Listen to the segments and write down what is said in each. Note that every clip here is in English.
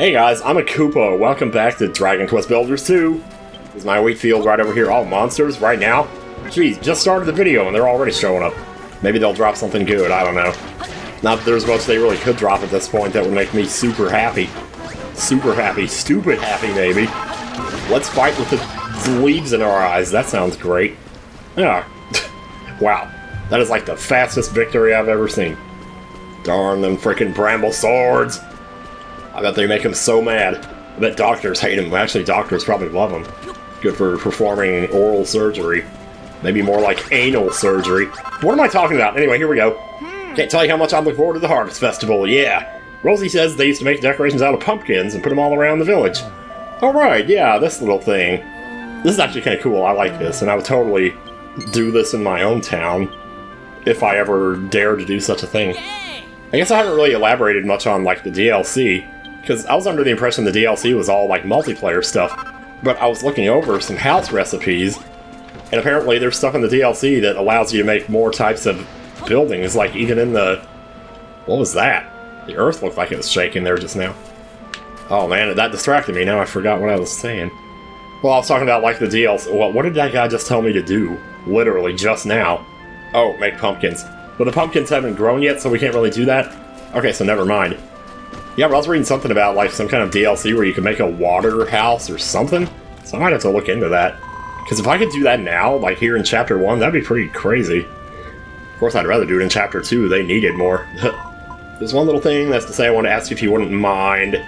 Hey guys, I'm a Koopa. Welcome back to Dragon Quest Builders 2. This is my wheat field right over here. All monsters right now. Jeez, just started the video and they're already showing up. Maybe they'll drop something good, I don't know. Not that there's much they really could drop at this point that would make me super happy. Super happy. Stupid happy, maybe. Let's fight with the leaves in our eyes. That sounds great. Yeah. Wow. That is like the fastest victory I've ever seen. Darn them frickin' bramble swords! I bet they make him so mad. I bet doctors hate him. Actually, doctors probably love him. Good for performing oral surgery. Maybe more like anal surgery. What am I talking about? Anyway, here we go. Can't tell you how much I look forward to the Harvest Festival, yeah. Rosie says they used to make decorations out of pumpkins and put them all around the village. Alright, yeah, this little thing. This is actually kind of cool. I like this, and I would totally do this in my own town if I ever dared to do such a thing. I guess I haven't really elaborated much on, like, the DLC, because I was under the impression the DLC was all, like, multiplayer stuff, but I was looking over some house recipes, and apparently there's stuff in the DLC that allows you to make more types of buildings, like, even in the... What was that? The earth looked like it was shaking there just now. Oh man, that distracted me, now I forgot what I was saying. Well, I was talking about, like, the DLC... Well, what did that guy just tell me to do? Literally, just now. Oh, make pumpkins. But the pumpkins haven't grown yet, so we can't really do that? Okay, so never mind. Yeah, but I was reading something about, like, some kind of DLC where you can make a water house or something. So I might have to look into that. Because if I could do that now, like here in Chapter 1, that'd be pretty crazy. Of course, I'd rather do it in Chapter 2. They needed more. There's one little thing that's to say I want to ask you if you wouldn't mind.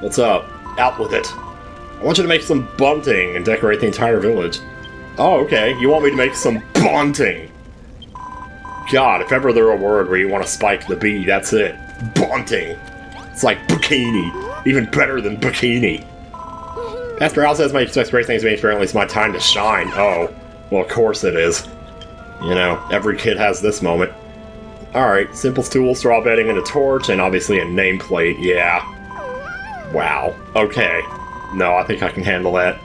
What's up? Out with it. I want you to make some bunting and decorate the entire village. Oh, okay. You want me to make some bunting? God, if ever there a word where you want to spike the B, that's it. Bunting. It's like bikini. Even better than bikini. Pastor Al says my expects great things to me, apparently it's my time to shine. Oh, well of course it is. You know, every kid has this moment. Alright, simple stool, straw bedding, and a torch, and obviously a nameplate, yeah. Wow, okay. No, I think I can handle that.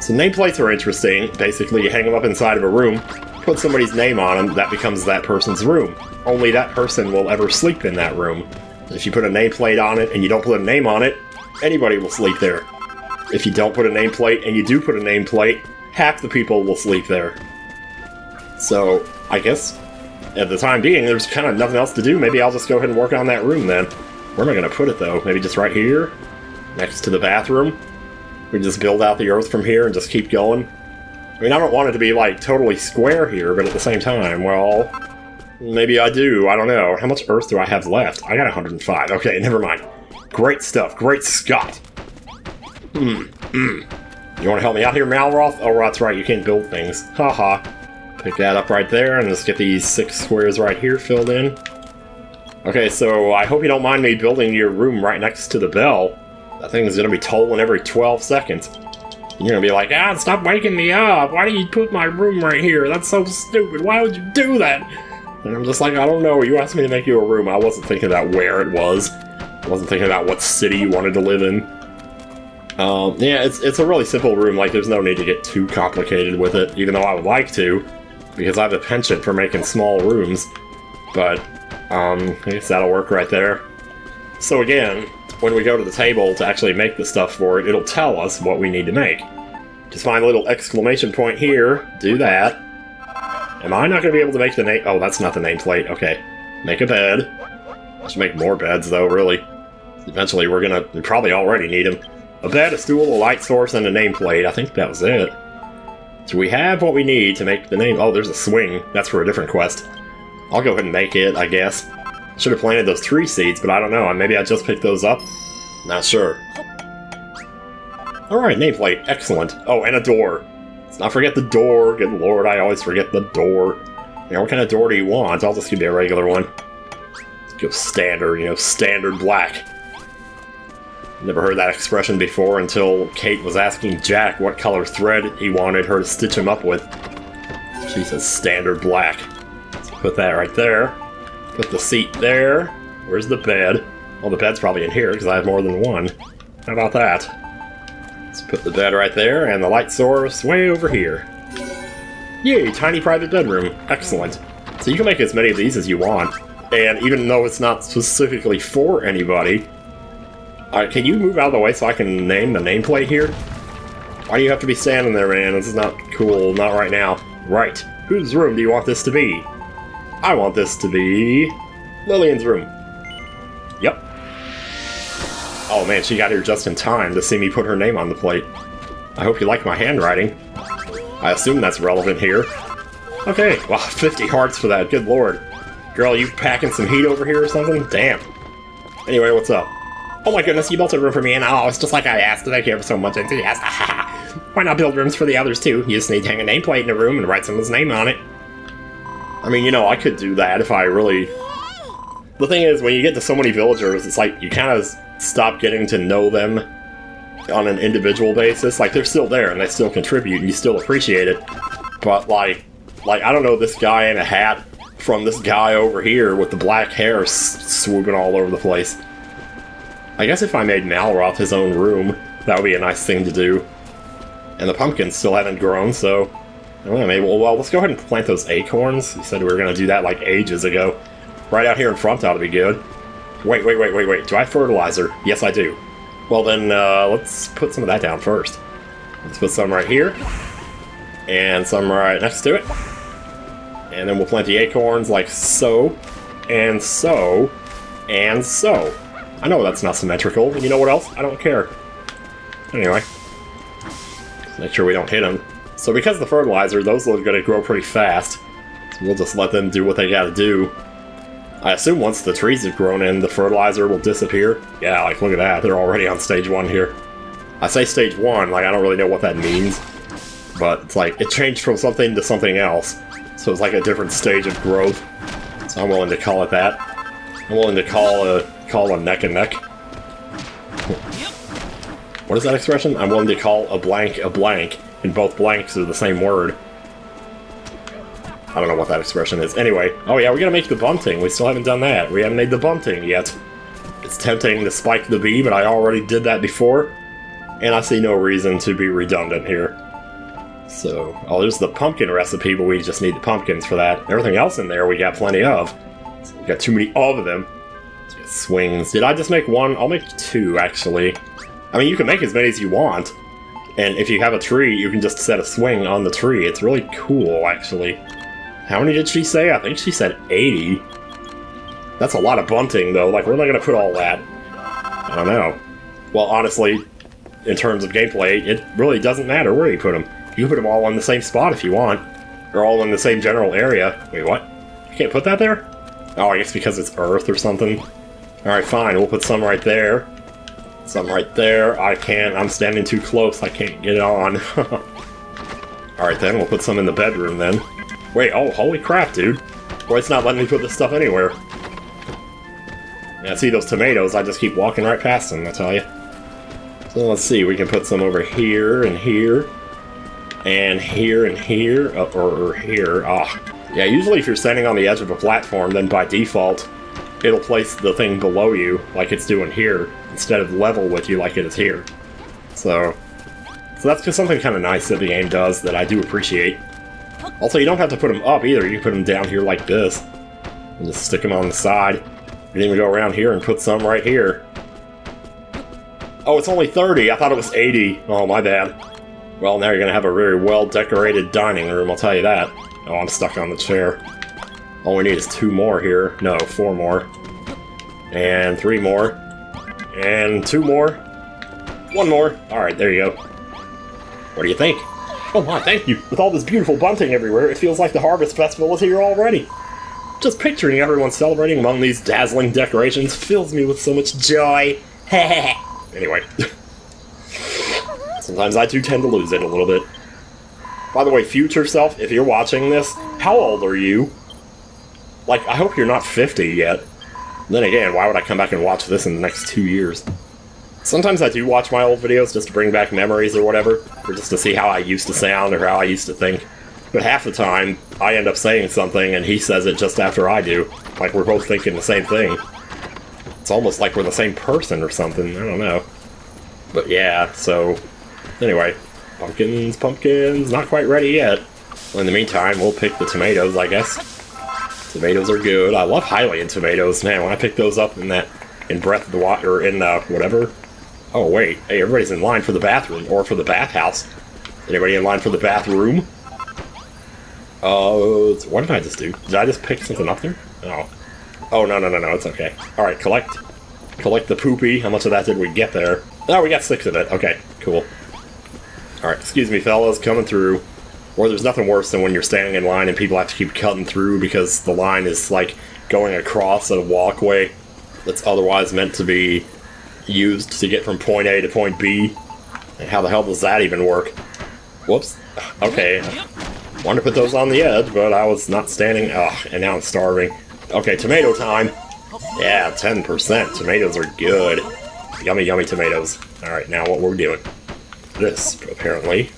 So nameplates are interesting. Basically, you hang them up inside of a room, put somebody's name on them, that becomes that person's room. Only that person will ever sleep in that room. If you put a nameplate on it and you don't put a name on it, anybody will sleep there. If you don't put a nameplate and you do put a nameplate, half the people will sleep there. So, I guess, at the time being, there's kind of nothing else to do. Maybe I'll just go ahead and work on that room then. Where am I going to put it though? Maybe just right here? Next to the bathroom? We just build out the earth from here and just keep going? I mean, I don't want it to be, like, totally square here, but at the same time, well... Maybe I do, I don't know. How much earth do I have left? I got 105. Okay, never mind. Great stuff, great Scott! You want to help me out here, Malroth? Oh, that's right, you can't build things. Haha. Pick that up right there, and let's get these 6 squares right here filled in. Okay, so I hope you don't mind me building your room right next to the bell. That thing is going to be tolling every 12 seconds. You're going to be like, ah, stop waking me up! Why do you put my room right here? That's so stupid! Why would you do that? And I'm just like, I don't know, you asked me to make you a room. I wasn't thinking about where it was. I wasn't thinking about what city you wanted to live in. Yeah, it's a really simple room, like, there's no need to get too complicated with it, even though I would like to, because I have a penchant for making small rooms. But, I guess that'll work right there. So again, when we go to the table to actually make the stuff for it, it'll tell us what we need to make. Just find a little exclamation point here, do that. Am I not going to be able to make the name? Oh, that's not the nameplate. Okay. Make a bed. I should make more beds, though, really. Eventually, we probably already need them. A bed, a stool, a light source, and a nameplate. I think that was it. So we have what we need to make the name. Oh, there's a swing. That's for a different quest. I'll go ahead and make it, I guess. Should have planted those tree seeds, but I don't know. Maybe I just picked those up? Not sure. Alright, nameplate. Excellent. Oh, and a door. Let's not forget the door. Good lord, I always forget the door. Now, what kind of door do you want? I'll just give you a regular one. Let's go standard, you know, standard black. Never heard that expression before until Kate was asking Jack what color thread he wanted her to stitch him up with. She says standard black. Let's put that right there. Put the seat there. Where's the bed? Well, the bed's probably in here because I have more than one. How about that? Let's put the bed right there, and the light source way over here. Yay, tiny private bedroom. Excellent. So you can make as many of these as you want. And even though it's not specifically for anybody, Alright, can you move out of the way so I can name the nameplate here? Why do you have to be standing there, man? This is not cool. Not right now. Right. Whose room do you want this to be? I want this to be... Lillian's room. Yep. Oh man, she got here just in time to see me put her name on the plate. I hope you like my handwriting. I assume that's relevant here. Okay, wow, 50 hearts for that, good lord. Girl, you packing some heat over here or something? Damn. Anyway, what's up? Oh my goodness, you built a room for me, and oh, it's just like I asked. Thank you ever so much, enthusiast. Why not build rooms for the others too? You just need to hang a nameplate in a room and write someone's name on it. I mean, you know, I could do that if I really... The thing is, when you get to so many villagers, it's like you kind of stop getting to know them on an individual basis. Like, they're still there, and they still contribute, and you still appreciate it. But, like, I don't know, this guy in a hat from this guy over here with the black hair swooping all over the place. I guess if I made Malroth his own room, that would be a nice thing to do. And the pumpkins still haven't grown, so... I don't know, maybe, well, let's go ahead and plant those acorns. You said we were going to do that, like, ages ago. Right out here in front ought to be good. Wait. Do I have fertilizer? Yes, I do. Well, then, let's put some of that down first. Let's put some right here. And some right next to it. And then we'll plant the acorns like so. And so. And so. I know that's not symmetrical, and you know what else? I don't care. Anyway. Let's make sure we don't hit them. So because of the fertilizer, those are going to grow pretty fast. So we'll just let them do what they gotta do. I assume once the trees have grown in, the fertilizer will disappear. Yeah, like, look at that. They're already on stage 1 here. I say stage 1, like, I don't really know what that means. But it's like, it changed from something to something else. So it's like a different stage of growth. So I'm willing to call it that. I'm willing to call a neck a neck. What is that expression? I'm willing to call a blank, and both blanks are the same word. I don't know what that expression is. Anyway, oh yeah, we gotta make the bunting. We still haven't done that. We haven't made the bunting yet. It's tempting to spike the bee, but I already did that before. And I see no reason to be redundant here. So, oh, there's the pumpkin recipe, but we just need the pumpkins for that. Everything else in there we got plenty of. So we got too many of them. Swings. Did I just make one? I'll make 2, actually. I mean, you can make as many as you want. And if you have a tree, you can just set a swing on the tree. It's really cool, actually. How many did she say? I think she said 80. That's a lot of bunting, though. Like, where am I going to put all that? I don't know. Well, honestly, in terms of gameplay, it really doesn't matter where you put them. You can put them all on the same spot if you want. They're all in the same general area. Wait, what? You can't put that there? Oh, I guess because it's Earth or something. Alright, fine. We'll put some right there. Some right there. I can't. I'm standing too close. I can't get it on. Alright, then. We'll put some in the bedroom, then. Wait, oh, holy crap, dude. Boy, it's not letting me put this stuff anywhere. Yeah, see those tomatoes? I just keep walking right past them, I tell you. So let's see, we can put some over here, and here, and here, and here, or here. Ah. Yeah, usually if you're standing on the edge of a platform, then by default, it'll place the thing below you, like it's doing here, instead of level with you like it is here. So that's just something kind of nice that the game does that I do appreciate. Also, you don't have to put them up either. You can put them down here like this. And just stick them on the side. You can even go around here and put some right here. Oh, it's only 30. I thought it was 80. Oh, my bad. Well, now you're going to have a very well-decorated dining room, I'll tell you that. Oh, I'm stuck on the chair. All we need is 2 more here. No, 4 more. And 3 more. And 2 more. 1 more. Alright, there you go. What do you think? Oh my, thank you! With all this beautiful bunting everywhere, it feels like the Harvest Festival is here already. Just picturing everyone celebrating among these dazzling decorations fills me with so much joy. Anyway. Sometimes I do tend to lose it a little bit. By the way, future self, if you're watching this, how old are you? Like, I hope you're not 50 yet. Then again, why would I come back and watch this in the next 2 years? Sometimes I do watch my old videos just to bring back memories or whatever, or just to see how I used to sound or how I used to think. But half the time, I end up saying something and he says it just after I do. Like we're both thinking the same thing. It's almost like we're the same person or something, I don't know. But yeah, so... Anyway, pumpkins, not quite ready yet. Well, in the meantime, we'll pick the tomatoes, I guess. Tomatoes are good. I love Hylian tomatoes, man. When I picked those up in Breath of the Wild, or in, whatever, Oh, wait. Hey, everybody's in line for the bathroom, or for the bathhouse. Anybody in line for the bathroom? What did I just do? Did I just pick something up there? Oh. Oh, no, it's okay. Alright, collect the poopy. How much of that did we get there? Oh, we got 6 of it. Okay, cool. Alright, excuse me, fellas, coming through. Or there's nothing worse than when you're standing in line and people have to keep cutting through because the line is, like, going across a walkway that's otherwise meant to be used to get from point A to point B. And how the hell does that even work? Whoops. Okay. Wanted to put those on the edge, but I was not standing. Ugh, and now I'm starving. Okay, tomato time. Yeah, 10%. Tomatoes are good. Yummy, yummy tomatoes. Alright, now what we're doing. This, apparently.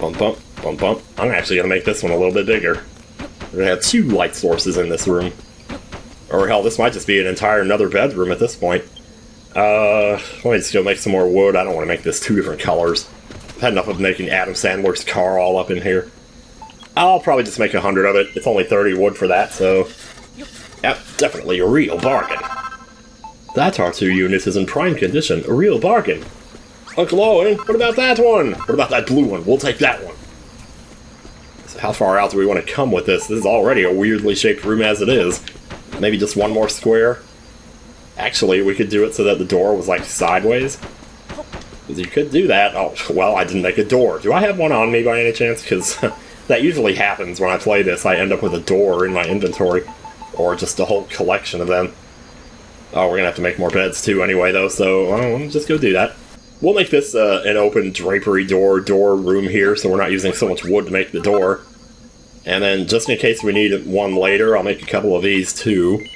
Bump, bump, bump, bump. I'm actually going to make this one a little bit bigger. We're going to have 2 light sources in this room. Or hell, this might just be an entire another bedroom at this point. Let me just go make some more wood. I don't want to make this 2 different colors. I've had enough of making Adam Sandler's car all up in here. I'll probably just make 100 of it. It's only 30 wood for that, so... Yep, definitely a real bargain. That R2 unit is in prime condition. A real bargain. Uncle Owen, what about that one? What about that blue one? We'll take that one. So how far out do we want to come with this? This is already a weirdly shaped room as it is. Maybe just one more square? Actually, we could do it so that the door was, like, sideways. Because you could do that. Oh, well, I didn't make a door. Do I have one on me by any chance? Because that usually happens when I play this. I end up with a door in my inventory. Or just a whole collection of them. Oh, we're going to have to make more beds, too, anyway, though. So, well, just go do that. We'll make this an open drapery door room here, so we're not using so much wood to make the door. And then, just in case we need one later, I'll make a couple of these, too.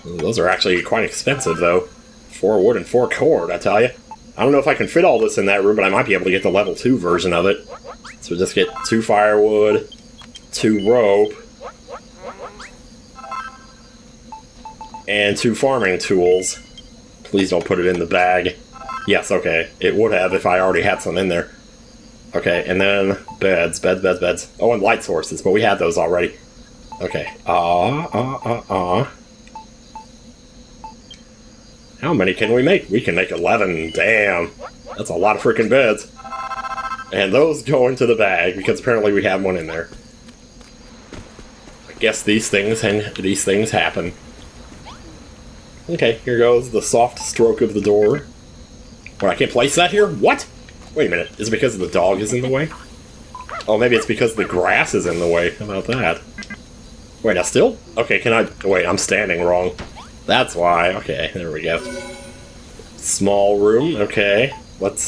Those are actually quite expensive, though. 4 wood and 4 cord, I tell you. I don't know if I can fit all this in that room, but I might be able to get the level 2 version of it. So just get 2 firewood, 2 rope, and 2 farming tools. Please don't put it in the bag. Yes, okay. It would have if I already had some in there. Okay, and then beds. Oh, and light sources, but we had those already. Okay. How many can we make? We can make 11. Damn. That's a lot of freaking beds. And those go into the bag, because apparently we have one in there. I guess these things happen. Okay, here goes the soft stroke of the door. What, I can't place that here? What? Wait a minute, is it because the dog is in the way? Oh, maybe it's because the grass is in the way. How about that? Wait, now still? Okay, can I... Wait, I'm standing wrong. That's why. Okay, there we go. Small room, okay. Let's,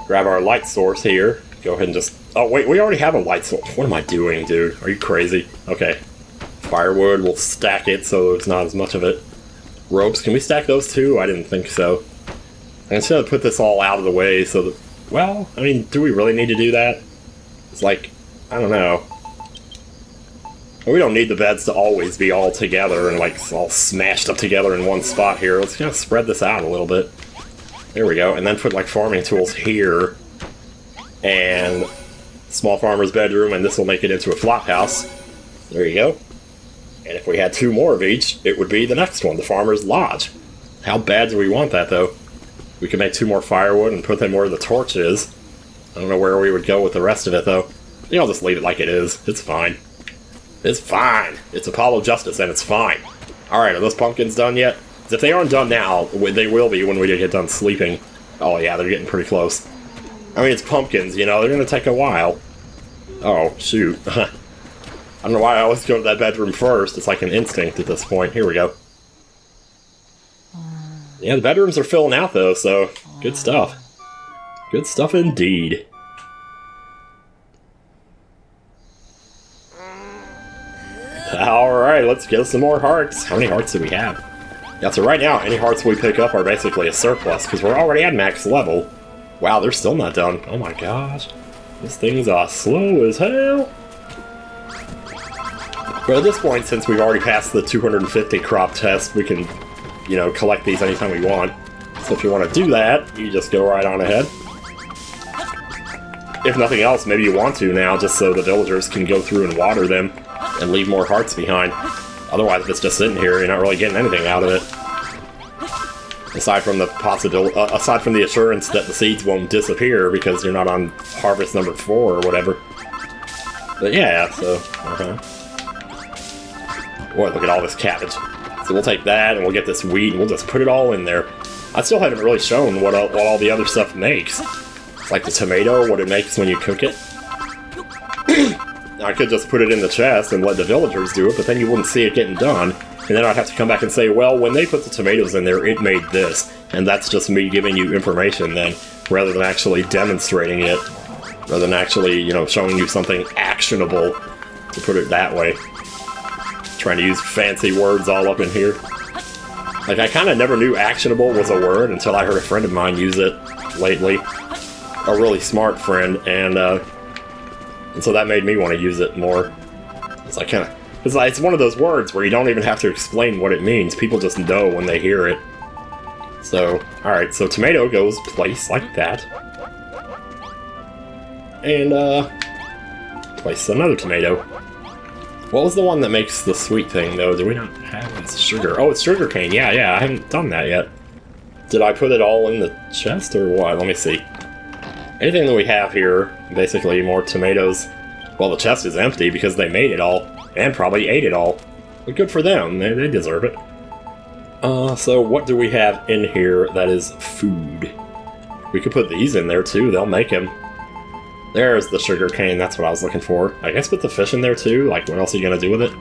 grab our light source here. Go ahead and just... Oh, wait, we already have a light source. What am I doing, dude? Are you crazy? Okay. Firewood, we'll stack it so there's not as much of it. Ropes, can we stack those too? I didn't think so. I'm just gonna put this all out of the way so that... Well, I mean, do we really need to do that? It's like, I don't know. We don't need the beds to always be all together and like all smashed up together in one spot here. Let's kind of spread this out a little bit. There we go. And then put like farming tools here. And small farmer's bedroom, and this will make it into a flop house. There you go. And if we had 2 more of each, it would be the next one, the farmer's lodge. How bad do we want that, though? We could make 2 more firewood and put them where the torch is. I don't know where we would go with the rest of it, though. I think I'll just leave it like it is. It's fine. It's fine. It's Apollo Justice, and it's fine. Alright, are those pumpkins done yet? 'Cause if they aren't done now, they will be when we get done sleeping. Oh yeah, they're getting pretty close. I mean, it's pumpkins, you know, they're gonna take a while. Oh, shoot. I don't know why I always go to that bedroom first. It's like an instinct at this point. Here we go. Yeah, the bedrooms are filling out, though, so good stuff. Good stuff indeed. Alright, let's get some more hearts. How many hearts do we have? Yeah, so right now, any hearts we pick up are basically a surplus, because we're already at max level. Wow, they're still not done. Oh my gosh. This thing's slow as hell. But at this point, since we've already passed the 250 crop test, we can, you know, collect these anytime we want. So if you want to do that, you just go right on ahead. If nothing else, maybe you want to now, just so the villagers can go through and water them and leave more hearts behind. Otherwise, if it's just sitting here, you're not really getting anything out of it. Aside from the possibility, aside from the assurance that the seeds won't disappear because you're not on harvest number 4 or whatever. But yeah, so, Boy, look at all this cabbage. So we'll take that and we'll get this wheat and we'll just put it all in there. I still haven't really shown what all the other stuff makes. It's like the tomato, what it makes when you cook it. I could just put it in the chest and let the villagers do it, but then you wouldn't see it getting done. And then I'd have to come back and say, well, when they put the tomatoes in there, it made this. And that's just me giving you information then, rather than actually demonstrating it. Rather than actually, you know, showing you something actionable, to put it that way. Trying to use fancy words all up in here. Like, I kind of never knew actionable was a word until I heard a friend of mine use it lately. A really smart friend, and so that made me want to use it more. It's like it's one of those words where you don't even have to explain what it means. People just know when they hear it. So, alright, so tomato goes placed like that. And, place another tomato. What was the one that makes the sweet thing, though? Do we not have it? It's sugar. Oh, it's sugar cane. Yeah, I haven't done that yet. Did I put it all in the chest, or what? Let me see. Anything that we have here, basically more tomatoes. Well, the chest is empty because they made it all, and probably ate it all. But good for them, they deserve it. So what do we have in here that is food? We could put these in there too, they'll make them. There's the sugar cane, that's what I was looking for. I guess put the fish in there too, like what else are you gonna do with it?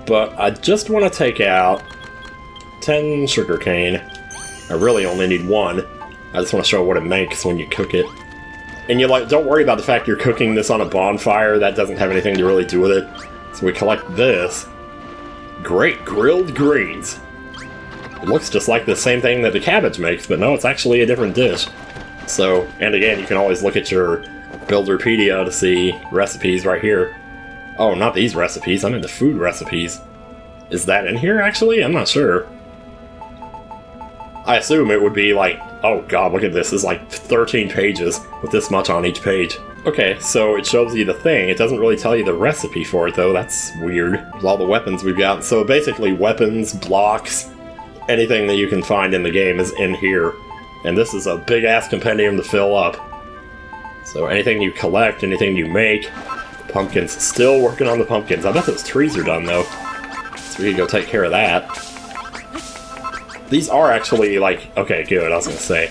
But I just want to take out 10 sugar cane. I really only need 1. I just want to show what it makes when you cook it. And you don't worry about the fact you're cooking this on a bonfire, that doesn't have anything to really do with it. So we collect this. Great grilled greens. It looks just like the same thing that the cabbage makes, but no, it's actually a different dish. So, and again, you can always look at your Builderpedia to see recipes right here. Oh, not these recipes, I'm into food recipes. Is that in here, actually? I'm not sure. I assume it would be like, oh god, look at this, it's like 13 pages with this much on each page. Okay, so it shows you the thing. It doesn't really tell you the recipe for it, though. That's weird. With all the weapons we've got. So basically, weapons, blocks, anything that you can find in the game is in here. And this is a big-ass compendium to fill up. So anything you collect, anything you make, pumpkins. Still working on the pumpkins. I bet those trees are done, though. So we can go take care of that. These are actually, like... Okay, good, I was gonna say.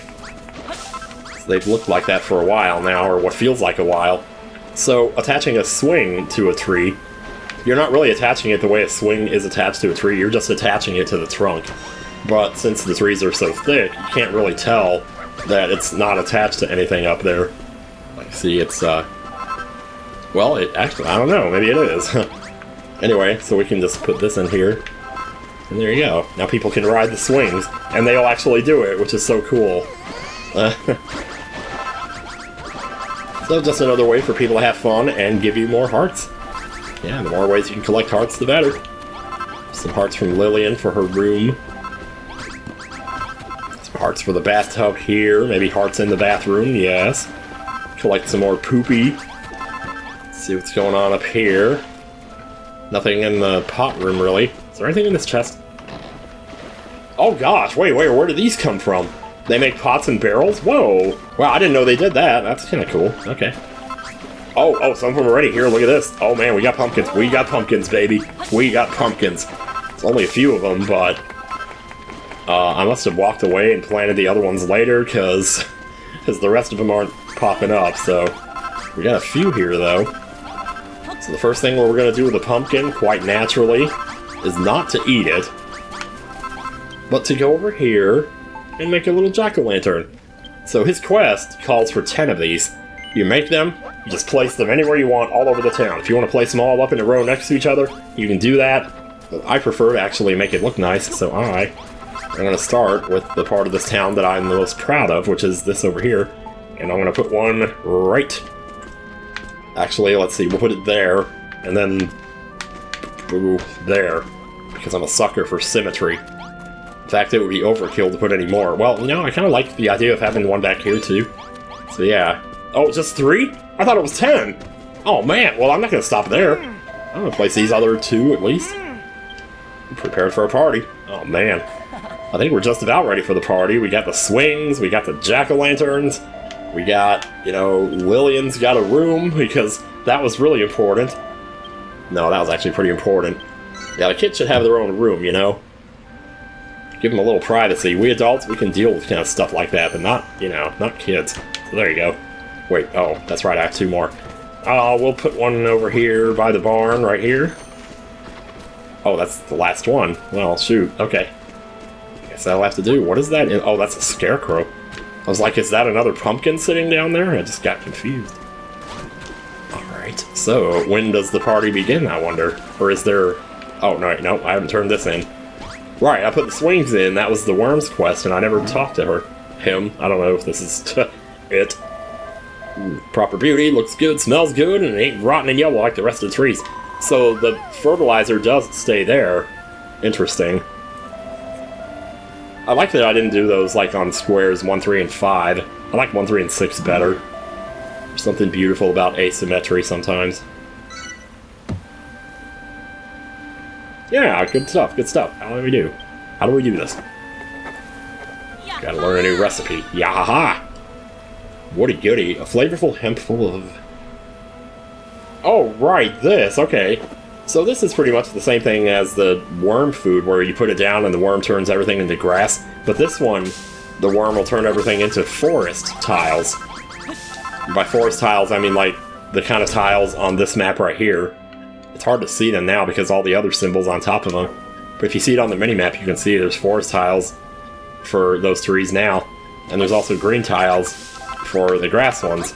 They've looked like that for a while now, or what feels like a while. So, attaching a swing to a tree, you're not really attaching it the way a swing is attached to a tree, you're just attaching it to the trunk. But since the trees are so thick, you can't really tell that it's not attached to anything up there. Like, see, it's, well, it actually, I don't know, maybe it is. Anyway, so we can just put this in here. And there you go. Now people can ride the swings, and they'll actually do it, which is so cool. So just another way for people to have fun and give you more hearts. Yeah, the more ways you can collect hearts, the better. Some hearts from Lillian for her room. Some hearts for the bathtub here. Maybe hearts in the bathroom, yes. Collect some more poopy. See what's going on up here. Nothing in the pot room, really. Is there anything in this chest? Oh gosh, wait, where did these come from? They make pots and barrels? Whoa! Wow, I didn't know they did that. That's kind of cool. Okay. Oh, some of them are ready. Here, look at this. Oh man, we got pumpkins. We got pumpkins, baby. We got pumpkins. It's only a few of them, but... I must have walked away and planted the other ones later, because the rest of them aren't popping up, so... We got a few here, though. So the first thing we're going to do with the pumpkin, quite naturally, is not to eat it, but to go over here and make a little jack-o'-lantern. So his quest calls for 10 of these. You make them, you just place them anywhere you want all over the town. If you want to place them all up in a row next to each other, you can do that. But I prefer to actually make it look nice, so I'm going to start with the part of this town that I'm the most proud of, which is this over here. And I'm going to put one right... Actually, let's see, we'll put it there, and then... Ooh, there. Because I'm a sucker for symmetry. In fact, it would be overkill to put any more. Well, you know, I kind of like the idea of having one back here, too. So, yeah. Oh, just 3? I thought it was 10! Oh, man! Well, I'm not going to stop there. I'm going to place these other 2, at least. Prepared for a party. Oh man. I think we're just about ready for the party. We got the swings, we got the jack-o'-lanterns, we got, you know, Lillian's got a room, because that was really important. No, that was actually pretty important. Yeah, the kids should have their own room, you know? Give them a little privacy. We adults, we can deal with kind of stuff like that, but not, you know, not kids. So there you go. Wait, oh, that's right, I have two more. We'll put one over here by the barn, right here. Oh, that's the last one. Well, shoot, okay. Guess that'll have to do. What is that? Oh, that's a scarecrow. I was like, is that another pumpkin sitting down there? I just got confused. Alright, so when does the party begin, I wonder? Or is there... Oh, no, I haven't turned this in. Right, I put the swings in. That was the worm's quest, and I never talked to her. Him. I don't know if this is it. Ooh, proper beauty, looks good, smells good, and it ain't rotten and yellow like the rest of the trees. So the fertilizer does stay there. Interesting. I like that I didn't do those like on squares 1, 3, and 5. I like 1, 3, and 6 better. There's something beautiful about asymmetry sometimes. Yeah, good stuff, good stuff. How do we do? How do we do this? Gotta learn a new recipe. Yahaha! Woody goody. A flavorful hemp full of... Oh, right, this, okay. So this is pretty much the same thing as the worm food, where you put it down and the worm turns everything into grass. But this one, the worm will turn everything into forest tiles. By forest tiles, I mean like the kind of tiles on this map right here. It's hard to see them now because all the other symbols on top of them. But if you see it on the minimap, you can see there's forest tiles for those trees now. And there's also green tiles for the grass ones.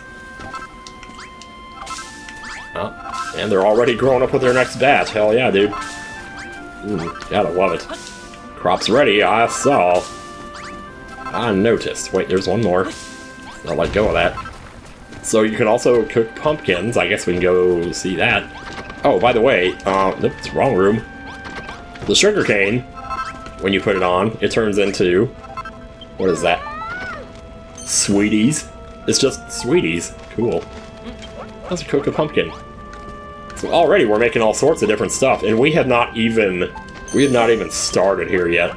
Oh, and they're already growing up with their next batch. Hell yeah, dude. Gotta love it. Crop's ready, I saw. I noticed. Wait, there's one more. I'll let go of that. So you can also cook pumpkins. I guess we can go see that. Oh, by the way, nope, it's the wrong room. The sugarcane, when you put it on, it turns into... What is that? Sweeties. It's just sweeties. Cool. Let's cook a pumpkin. So already we're making all sorts of different stuff, and we have not even started here yet.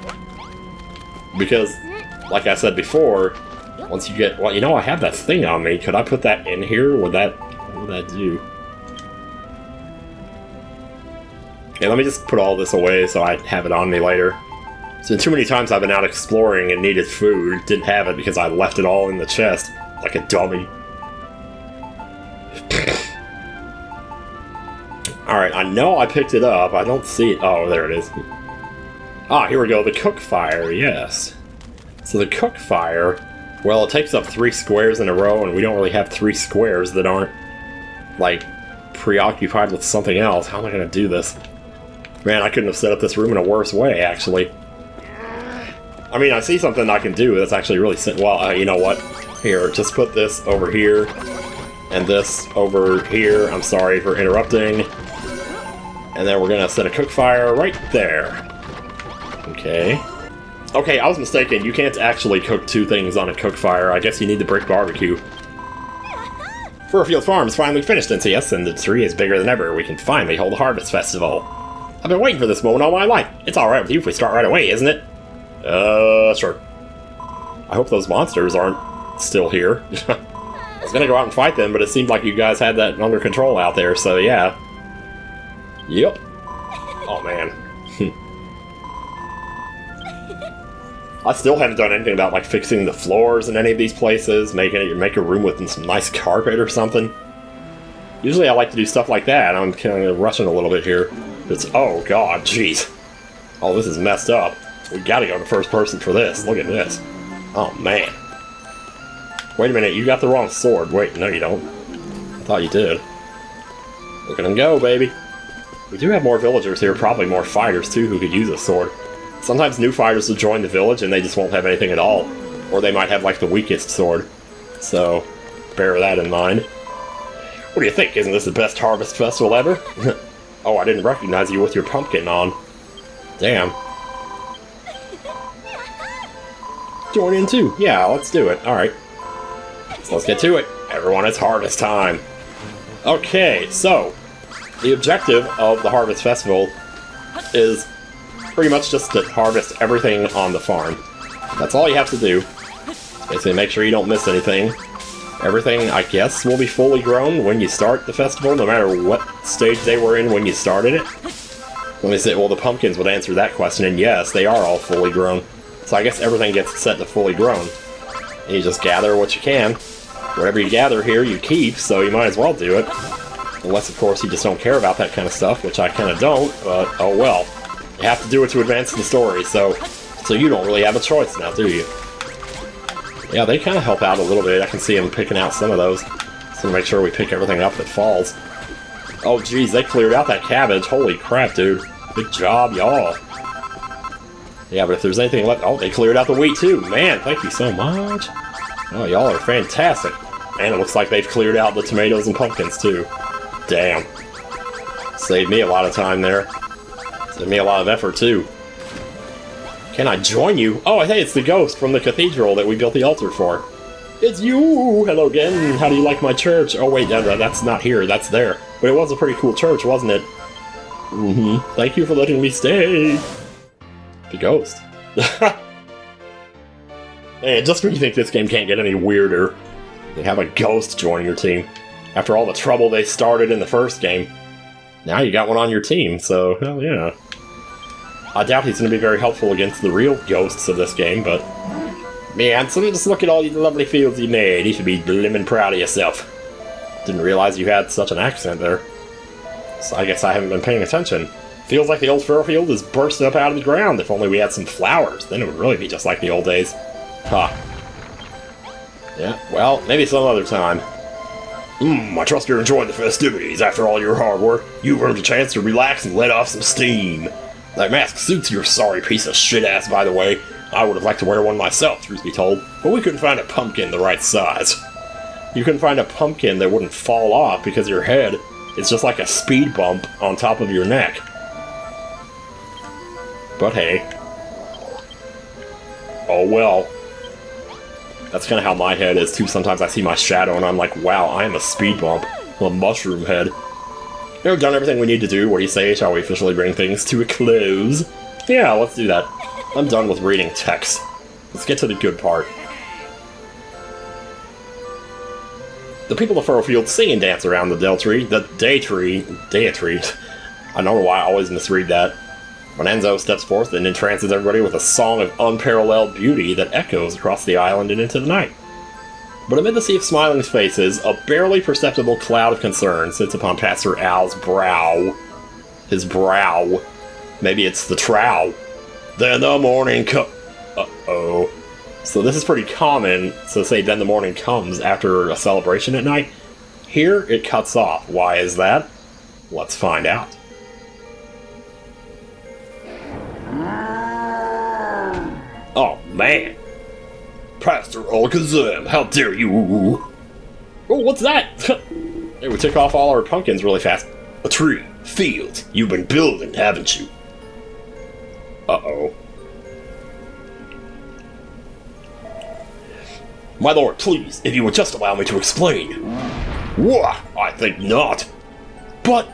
Because, like I said before, once you get... Well, you know, I have that thing on me. Could I put that in here? What would that do? Yeah, let me just put all this away so I have it on me later. So too many times I've been out exploring and needed food, didn't have it because I left it all in the chest, like a dummy. Alright, I know I picked it up, I don't see it. Oh, there it is. Ah, here we go, the cook fire, yes. So the cook fire, well, it takes up 3 squares in a row, and we don't really have 3 squares that aren't, like, preoccupied with something else. How am I going to do this? Man, I couldn't have set up this room in a worse way, actually. I mean, I see something I can do that's actually really simple. Well, you know what? Here, just put this over here, and this over here. I'm sorry for interrupting. And then we're gonna set a cook fire right there. Okay. Okay, I was mistaken. You can't actually cook 2 things on a cook fire. I guess you need the brick barbecue. Furfield Farm is finally finished, NCS, and the tree is bigger than ever. We can finally hold a harvest festival. I've been waiting for this moment all my life. It's alright with you if we start right away, isn't it? Sure. I hope those monsters aren't still here. I was gonna go out and fight them, but it seemed like you guys had that under control out there, so yeah. Yep. Oh, man. I still haven't done anything about, like, fixing the floors in any of these places, make a room with some nice carpet or something. Usually I like to do stuff like that. I'm kind of rushing a little bit here. It's, oh god, jeez. Oh, this is messed up. We gotta go to first person for this. Look at this. Oh, man. Wait a minute, you got the wrong sword. Wait, no you don't. I thought you did. Look at them go, baby. We do have more villagers here, probably more fighters too, who could use a sword. Sometimes new fighters will join the village and they just won't have anything at all. Or they might have, like, the weakest sword. So, bear that in mind. What do you think? Isn't this the best harvest festival ever? Oh, I didn't recognize you with your pumpkin on. Damn. Join in too. Yeah, let's do it. Alright. So let's get to it. Everyone, it's harvest time. Okay, so the objective of the Harvest Festival is pretty much just to harvest everything on the farm. That's all you have to do. Basically make sure you don't miss anything. Everything, I guess, will be fully grown when you start the festival, no matter what stage they were in when you started it. Let me say, well, the pumpkins would answer that question, and yes, they are all fully grown. So I guess everything gets set to fully grown. And you just gather what you can. Whatever you gather here, you keep, so you might as well do it. Unless, of course, you just don't care about that kind of stuff, which I kind of don't, but oh well. You have to do it to advance the story, so you don't really have a choice now, do you? Yeah, they kind of help out a little bit. I can see them picking out some of those. So make sure we pick everything up that falls. Oh, geez, they cleared out that cabbage. Holy crap, dude. Good job, y'all. Yeah, but if there's anything left... Oh, they cleared out the wheat, too. Man, thank you so much. Oh, y'all are fantastic. And it looks like they've cleared out the tomatoes and pumpkins, too. Damn. Saved me a lot of time there. Saved me a lot of effort, too. Can I join you? Oh, hey, it's the ghost from the cathedral that we built the altar for. It's you! Hello again. How do you like my church? Oh, wait, that's not here. That's there. But it was a pretty cool church, wasn't it? Mm-hmm. Thank you for letting me stay. The ghost. Man, just when you think this game can't get any weirder, they have a ghost join your team. After all the trouble they started in the first game, now you got one on your team, so, hell yeah. I doubt he's going to be very helpful against the real ghosts of this game, but... Man, so just look at all these lovely fields you made. You should be blimmin' proud of yourself. Didn't realize you had such an accent there. So I guess I haven't been paying attention. Feels like the old furrow field is bursting up out of the ground. If only we had some flowers, then it would really be just like the old days. Huh. Yeah, well, maybe some other time. I trust you're enjoying the festivities. After all your hard work, you've earned a chance to relax and let off some steam. That mask suits your sorry piece of shit-ass, by the way. I would have liked to wear one myself, truth be told, but we couldn't find a pumpkin the right size. You couldn't find a pumpkin that wouldn't fall off because your head is just like a speed bump on top of your neck. But hey. Oh well. That's kind of how my head is too. Sometimes I see my shadow and I'm like, wow, I am a speed bump. I'm a mushroom head. We've done everything we need to do. What do you say? Shall we officially bring things to a close? Yeah, let's do that. I'm done with reading text. Let's get to the good part. The people of Furrowfield sing and dance around the deitree. I don't know why I always misread that. When Enzo steps forth and entrances everybody with a song of unparalleled beauty that echoes across the island and into the night. But amid the sea of smiling faces, a barely perceptible cloud of concern sits upon Pastor Al's brow. His brow. Maybe it's the trow. Then the morning Uh-oh. So this is pretty common to say then the morning comes after a celebration at night. Here, it cuts off. Why is that? Let's find out. Oh, man. Pastor Alakazam, how dare you! Oh, what's that? Hey, we took off all our pumpkins really fast. A tree, field, you've been building, haven't you? Uh-oh. My lord, please, if you would just allow me to explain. Wah, I think not. But,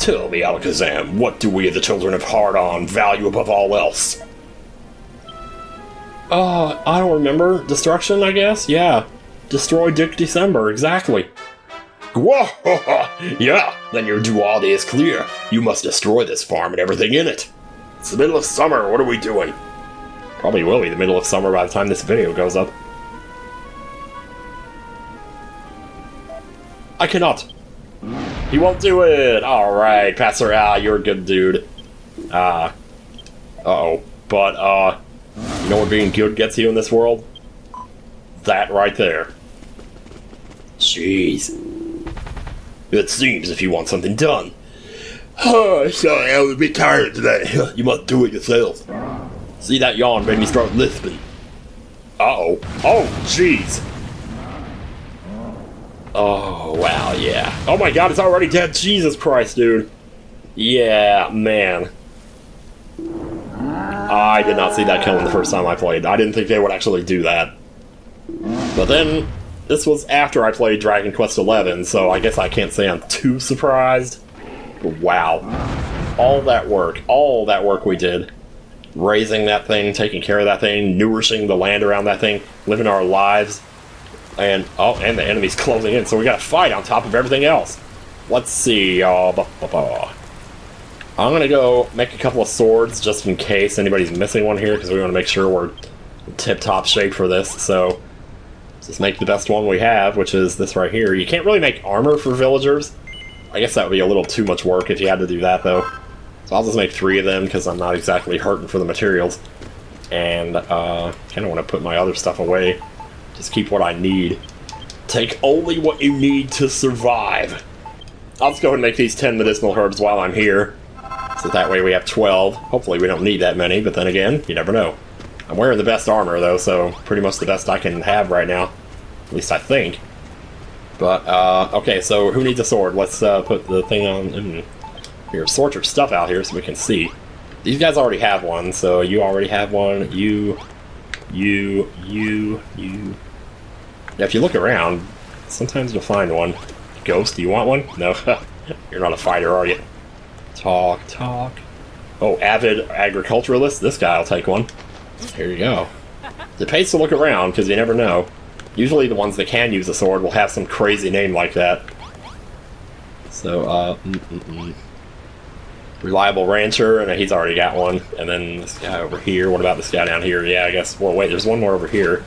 tell me, Alakazam, what do we, the children of Hardon, value above all else? I don't remember. Destruction, I guess? Yeah. Destroy Dick December, exactly. Yeah, then your duality is clear. You must destroy this farm and everything in it. It's the middle of summer, what are we doing? Probably will be the middle of summer by the time this video goes up. I cannot. He won't do it! Alright, Pastor Al, you're a good dude. Uh-oh. But, you know what being good gets you in this world? That right there. Jeez. It seems if you want something done. Oh, sorry, I was a bit tired today. You must do it yourself. See, that yawn made me start lisping. Uh-oh. Oh, jeez. Oh, wow, yeah. Oh my god, it's already dead. Jesus Christ, dude. Yeah, man. I did not see that coming the first time I played. I didn't think they would actually do that. But then, this was after I played Dragon Quest XI, so I guess I can't say I'm too surprised. But wow. all that work we did. Raising that thing, taking care of that thing, nourishing the land around that thing, living our lives. And, oh, and the enemy's closing in, so we gotta fight on top of everything else. Let's see, I'm gonna go make a couple of swords just in case anybody's missing one here, because we want to make sure we're in tip-top shape for this, so just make the best one we have, which is this right here. You can't really make armor for villagers. I guess that would be a little too much work if you had to do that, though. So I'll just make 3 of them, because I'm not exactly hurting for the materials. And, kind of want to put my other stuff away. Just keep what I need. Take only what you need to survive. I'll just go ahead and make these 10 medicinal herbs while I'm here. So that way we have 12. Hopefully we don't need that many, but then again, you never know. I'm wearing the best armor, though, so pretty much the best I can have right now. At least I think. But, okay, so who needs a sword? Let's put the thing on... Here, sort your stuff out here so we can see. These guys already have one, so you already have one. You. Yeah, if you look around, sometimes you'll find one. Ghost, do you want one? No, you're not a fighter, are you? Talk. Oh, avid agriculturalist? This guy will take one. Here you go. It pays to look around, because you never know. Usually the ones that can use a sword will have some crazy name like that. So, Reliable rancher, and he's already got one. And then this guy over here. What about this guy down here? Yeah, I guess. Well, wait, there's one more over here.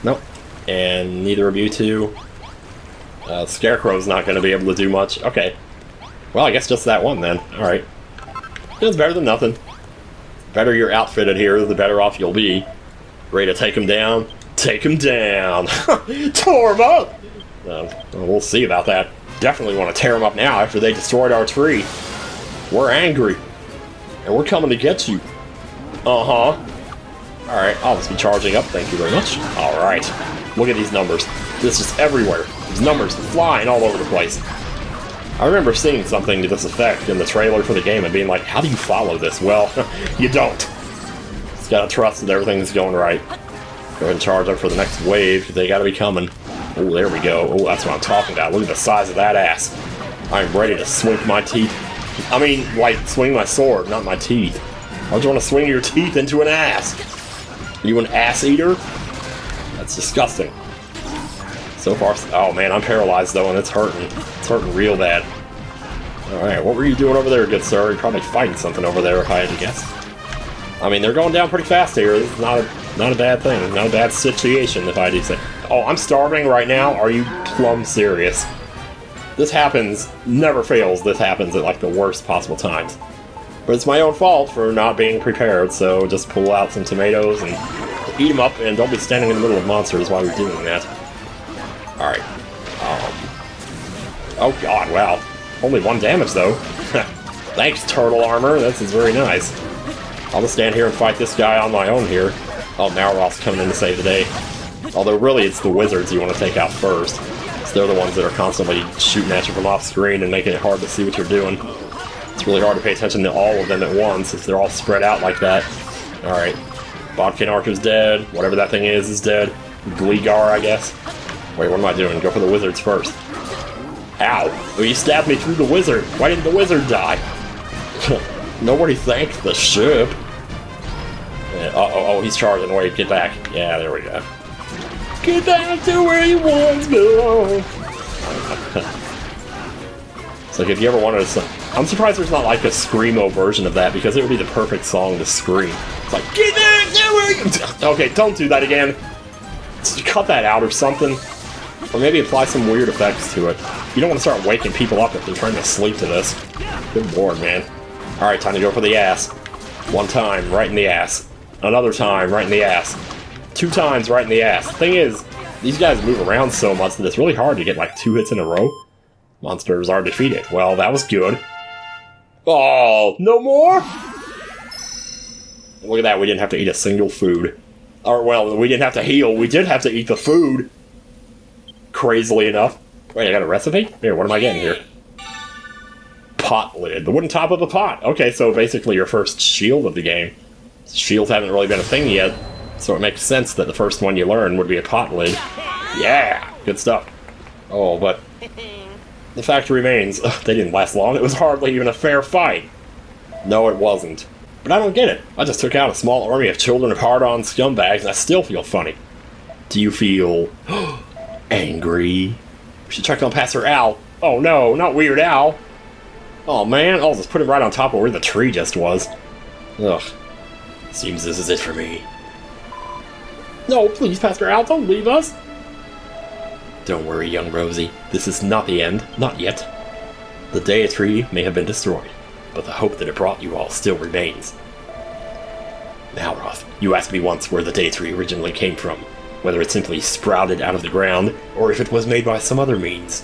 Nope. And neither of you two. Scarecrow's not going to be able to do much. Okay. Well, I guess just that one then. Alright. It's better than nothing. The better you're outfitted here, the better off you'll be. Ready to take him down? Take him down! Tore him up! Well, we'll see about that. Definitely want to tear him up now after they destroyed our tree. We're angry. And we're coming to get you. Uh-huh. Alright, I'll just be charging up, thank you very much. Alright. Look at these numbers. This is everywhere. These numbers flying all over the place. I remember seeing something to this effect in the trailer for the game and being like, how do you follow this? Well, you don't. Just gotta trust that everything's going right. Go ahead and charge up for the next wave, because they gotta be coming. Oh, there we go. Oh, that's what I'm talking about. Look at the size of that ass. I'm ready to swing my teeth. I mean, like, swing my sword, not my teeth. Why would you want to swing your teeth into an ass? Are you an ass eater? That's disgusting. So far, oh man, I'm paralyzed though, and it's hurting. It's hurting real bad. Alright, what were you doing over there, good sir? You're probably fighting something over there, if I had to guess. I mean, they're going down pretty fast here. This is not a bad thing. Not a bad situation, if I do say. Oh, I'm starving right now? Are you plumb serious? This happens, never fails, this happens at like the worst possible times. But it's my own fault for not being prepared, so just pull out some tomatoes and eat them up, and don't be standing in the middle of monsters while you're doing that. Alright. Oh god, wow. Only 1 damage, though. Thanks, turtle armor, this is very nice. I'll just stand here and fight this guy on my own here. Oh, Malroth's coming in to save the day. Although, really, it's the wizards you want to take out first. So they're the ones that are constantly shooting at you from off screen and making it hard to see what you're doing. It's really hard to pay attention to all of them at once if they're all spread out like that. Alright. Bodkin Archer's dead. Whatever that thing is dead. Gleegar, I guess. Wait, what am I doing? Go for the wizards first. Ow! Oh, you stabbed me through the wizard! Why didn't the wizard die? Nobody thanked the ship. Yeah, oh, he's charging. Wait, get back. Yeah, there we go. Get back to where you once belonged. It's like if you ever wanted to... I'm surprised there's not like a screamo version of that, because it would be the perfect song to scream. It's like, get back to where you... Okay, don't do that again. Just cut that out or something. Or maybe apply some weird effects to it. You don't want to start waking people up if they're trying to sleep to this. Good lord, man. Alright, time to go for the ass. 1 time, right in the ass. Another time, right in the ass. 2 times, right in the ass. The thing is, these guys move around so much that it's really hard to get like 2 hits in a row. Monsters are defeated. Well, that was good. Oh, no more? Look at that, we didn't have to eat a single food. Or, well, we didn't have to heal, we did have to eat the food. Crazily enough. Wait, I got a recipe? Here, what am I getting here? Pot lid. The wooden top of a pot. Okay, so basically your first shield of the game. Shields haven't really been a thing yet, so it makes sense that the first one you learn would be a pot lid. Yeah! Good stuff. Oh, but... the fact remains, they didn't last long. It was hardly even a fair fight. No, it wasn't. But I don't get it. I just took out a small army of children of hard-on scumbags and I still feel funny. Do you feel angry? We should check on Pastor Al. Oh no, not Weird Al. Oh man, I'll just put him right on top of where the tree just was. Ugh. Seems this is it for me. No, please, Pastor Al, don't leave us. Don't worry, young Rosie. This is not the end. Not yet. The deitree may have been destroyed, but the hope that it brought you all still remains. Malroth, you asked me once where the deitree originally came from, whether it simply sprouted out of the ground, or if it was made by some other means.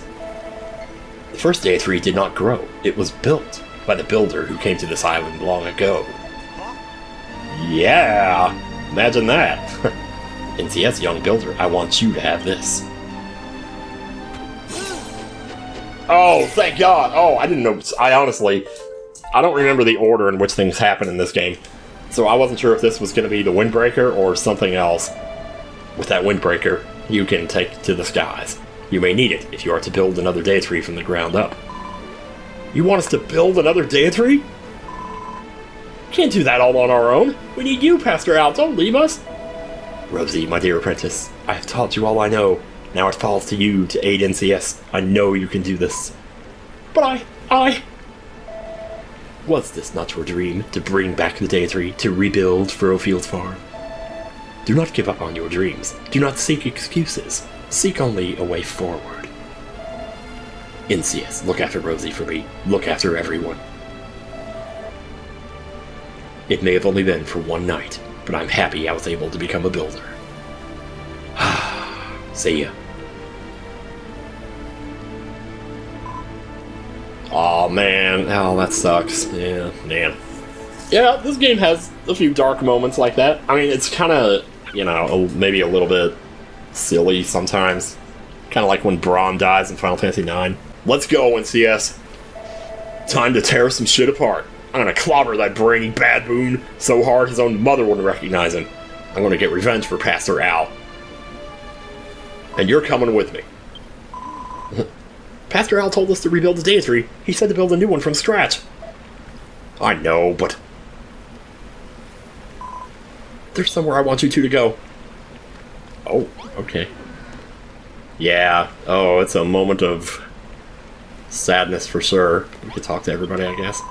The first deitree did not grow. It was built by the builder who came to this island long ago. Yeah, imagine that. NCS, young builder, I want you to have this. Oh, thank God! Oh, I didn't know. I don't remember the order in which things happen in this game. So I wasn't sure if this was going to be the windbreaker or something else. With that windbreaker, you can take to the skies. You may need it if you are to build another deitree from the ground up. You want us to build another deitree? Can't do that all on our own. We need you, Pastor Al. Don't leave us. Rosie, my dear apprentice, I have taught you all I know. Now it falls to you to aid NCS. I know you can do this. But I... Was this not your dream, to bring back the deitree, to rebuild Furrowfield Farm? Do not give up on your dreams. Do not seek excuses. Seek only a way forward. NCS, look after Rosie for me. Look after everyone. It may have only been for one night, but I'm happy I was able to become a builder. See ya. Aw, man. Oh, that sucks. Yeah, man. Yeah, this game has a few dark moments like that. I mean, it's kind of, you know, maybe a little bit silly sometimes. Kind of like when Braun dies in Final Fantasy IX. Let's go, NCS. Time to tear some shit apart. I'm gonna clobber that brainy baboon so hard his own mother wouldn't recognize him. I'm gonna get revenge for Pastor Al. And you're coming with me. Pastor Al told us to rebuild the deitree. He said to build a new one from scratch. I know, but... There's somewhere I want you two to go. Oh, okay. Yeah, oh, it's a moment of sadness for sure. We could talk to everybody, I guess.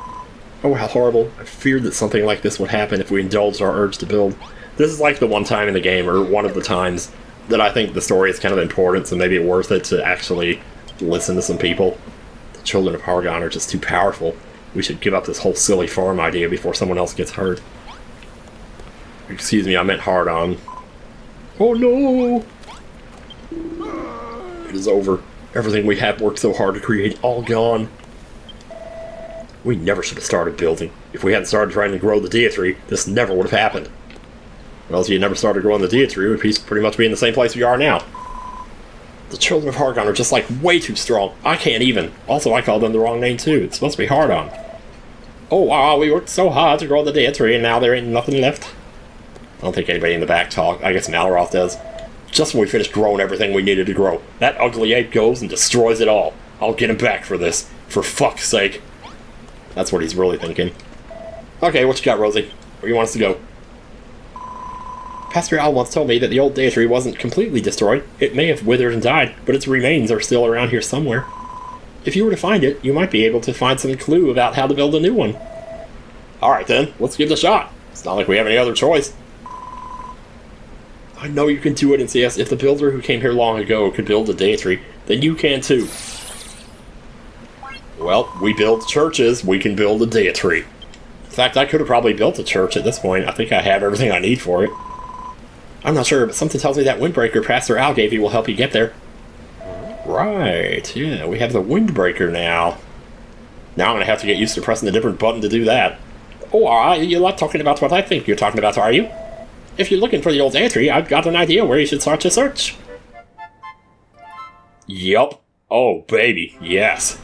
Oh, how horrible. I feared that something like this would happen if we indulged our urge to build. This is like the one time in the game, or one of the times, that I think the story is kind of important, so maybe it's worth it to actually listen to some people. The children of Hargon are just too powerful. We should give up this whole silly farm idea before someone else gets hurt. Excuse me, I meant Hardon. Oh no! It is over. Everything we have worked so hard to create, all gone. We never should have started building. If we hadn't started trying to grow the deitree, this never would have happened. Well, if you never started growing the deitree, we'd pretty much be in the same place we are now. The children of Hargon are just like way too strong. I can't even. Also, I called them the wrong name too. It's supposed to be Hardon. Oh wow, we worked so hard to grow the deitree and now there ain't nothing left. I don't think anybody in the back talk. I guess Malroth does. Just when we finished growing everything we needed to grow, that ugly ape goes and destroys it all. I'll get him back for this. For fuck's sake. That's what he's really thinking. Okay, what you got, Rosie? Where you want us to go? Pastor Al once told me that the old deitree wasn't completely destroyed. It may have withered and died, but its remains are still around here somewhere. If you were to find it, you might be able to find some clue about how to build a new one. Alright then, let's give it a shot. It's not like we have any other choice. I know you can do it, NCS. If the builder who came here long ago could build a deitree, then you can too. Well, we build churches, we can build a deitree. In fact, I could have probably built a church at this point. I think I have everything I need for it. I'm not sure, but something tells me that windbreaker Pastor Al gave you will help you get there. Right, yeah, we have the windbreaker now. Now I'm going to have to get used to pressing a different button to do that. Oh, you're not talking about what I think you're talking about, are you? If you're looking for the old deitree, I've got an idea where you should start your search. Yup. Oh, baby, yes.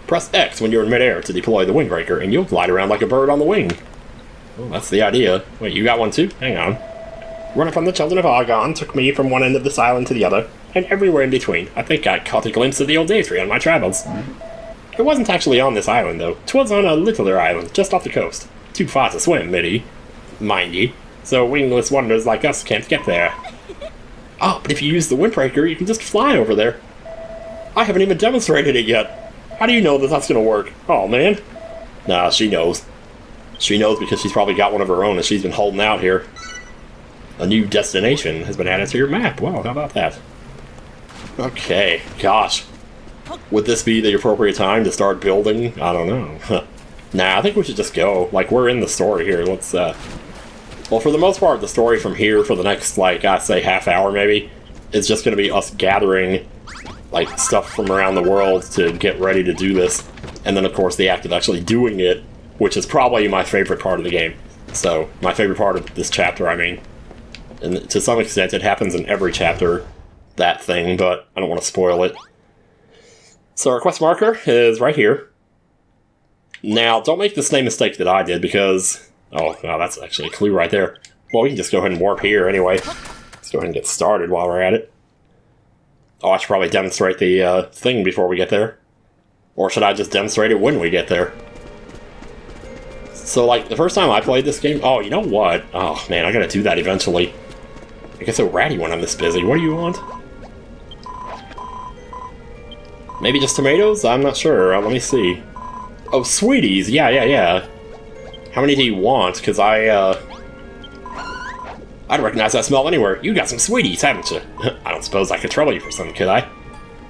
Press X when you're in midair to deploy the windbreaker, and you'll glide around like a bird on the wing. Oh, that's the idea. Wait, you got one too? Hang on. Running from the children of Argon took me from one end of this island to the other, and everywhere in between. I think I caught a glimpse of the old deitree on my travels. It wasn't actually on this island, though. 'Twas on a littler island, just off the coast. Too far to swim, mind ye. So wingless wanderers like us can't get there. Oh, but if you use the windbreaker, you can just fly over there. I haven't even demonstrated it yet. How do you know that that's gonna work? Oh, man. Nah, she knows. She knows because she's probably got one of her own and she's been holding out here. A new destination has been added to your map. Wow, how about that? Okay, gosh. Would this be the appropriate time to start building? I don't know. Nah, I think we should just go. Like, we're in the story here. Let's, well, for the most part, the story from here for the next, like, I'd say half hour maybe, is just going to be us gathering, like, stuff from around the world to get ready to do this. And then, of course, the act of actually doing it, which is probably my favorite part of the game. So, my favorite part of this chapter, I mean. And to some extent, it happens in every chapter, that thing, but I don't want to spoil it. So our quest marker is right here. Now, don't make the same mistake that I did, because... Oh, wow, that's actually a clue right there. Well, we can just go ahead and warp here anyway. Let's go ahead and get started while we're at it. Oh, I should probably demonstrate the thing before we get there. Or should I just demonstrate it when we get there? So, like, the first time I played this game... Oh, you know what? Oh, man, I gotta do that eventually. I get so ratty when I'm this busy. What do you want? Maybe just tomatoes? I'm not sure. Let me see. Oh, sweeties! Yeah. How many do you want? Because I'd recognize that smell anywhere. You got some sweeties, haven't you? I don't suppose I could trouble you for some, could I?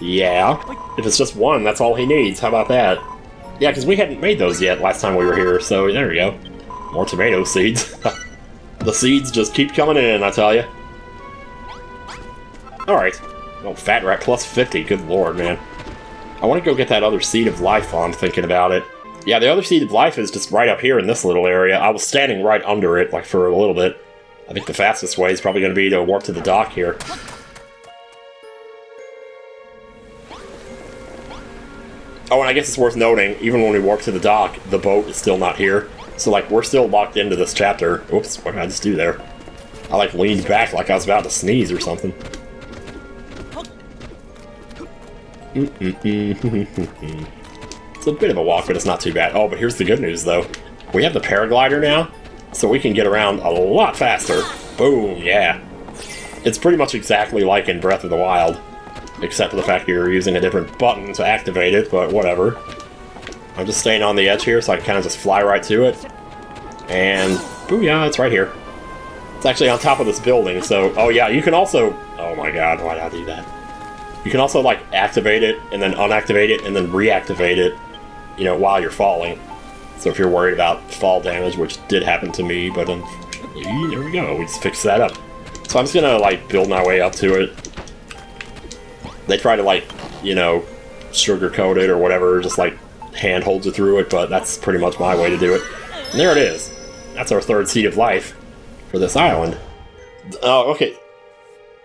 Yeah. If it's just one, that's all he needs. How about that? Yeah, because we hadn't made those yet last time we were here, so there we go. More tomato seeds. The seeds just keep coming in, I tell you. Alright. Oh, fat rat plus 50. Good lord, man. I want to go get that other seed of life while I'm thinking about it. Yeah, the other seed of life is just right up here in this little area. I was standing right under it, like, for a little bit. I think the fastest way is probably going to be to warp to the dock here. Oh, and I guess it's worth noting, even when we warp to the dock, the boat is still not here. So, like, we're still locked into this chapter. Oops, what did I just do there? I, like, leaned back like I was about to sneeze or something. It's a bit of a walk, but it's not too bad. Oh, but here's the good news, though. We have the paraglider now, so we can get around a lot faster. Boom, yeah. It's pretty much exactly like in Breath of the Wild, except for the fact that you're using a different button to activate it, but whatever. I'm just staying on the edge here, so I can kind of just fly right to it. And, booyah, it's right here. It's actually on top of this building, so... Oh, yeah, you can also... Oh my god, why did I do that? You can also, like, activate it, and then unactivate it, and then reactivate it, you know, while you're falling. So if you're worried about fall damage, which did happen to me, but unfortunately, there we go, we just fixed that up. So I'm just gonna, like, build my way up to it. They try to, like, you know, sugarcoat it or whatever, just, like, hand holds you through it, but that's pretty much my way to do it. And there it is. That's our third seed of life for this island. Oh, okay.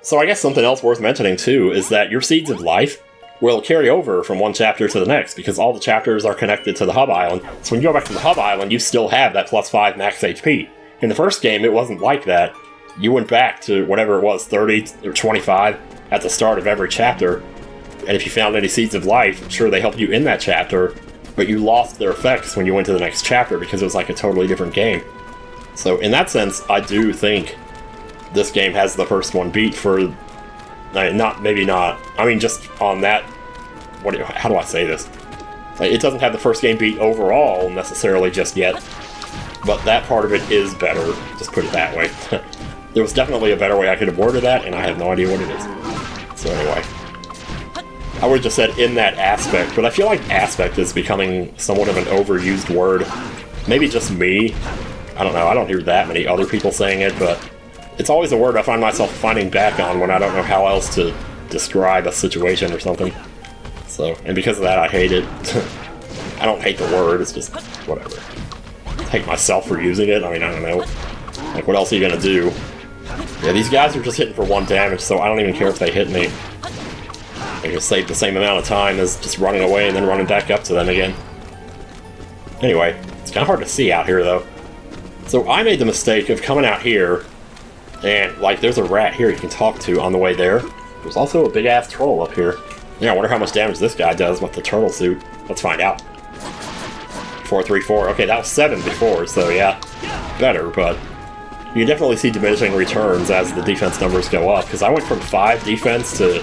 So I guess something else worth mentioning, too, is that your seeds of life will carry over from one chapter to the next, because all the chapters are connected to the hub island. So when you go back to the hub island, you still have that plus 5 max HP. In the first game, it wasn't like that. You went back to whatever it was, 30 or 25 at the start of every chapter, and if you found any seeds of life, sure, they helped you in that chapter, but you lost their effects when you went to the next chapter because it was like a totally different game. So in that sense, I do think this game has the first one beat for... maybe not. I mean, just on that... how do I say this? It doesn't have the first game beat overall, necessarily, just yet. But that part of it is better. Just put it that way. There was definitely a better way I could have worded that, and I have no idea what it is. So anyway. I would have just said in that aspect, but I feel like aspect is becoming somewhat of an overused word. Maybe just me. I don't know, I don't hear that many other people saying it, but... It's always a word I find myself finding back on when I don't know how else to describe a situation or something. So, and because of that, I hate it. I don't hate the word, it's just whatever. I hate myself for using it, I mean, I don't know. Like, what else are you gonna do? Yeah, these guys are just hitting for 1 damage, so I don't even care if they hit me. I can save the same amount of time as just running away and then running back up to them again. Anyway, it's kind of hard to see out here, though. So I made the mistake of coming out here, and, like, there's a rat here you can talk to on the way there. There's also a big-ass troll up here. Yeah, I wonder how much damage this guy does with the turtle suit. Let's find out. 4-3-4. Okay, that was 7 before, so yeah, better, but you definitely see diminishing returns as the defense numbers go up, because I went from 5 defense to,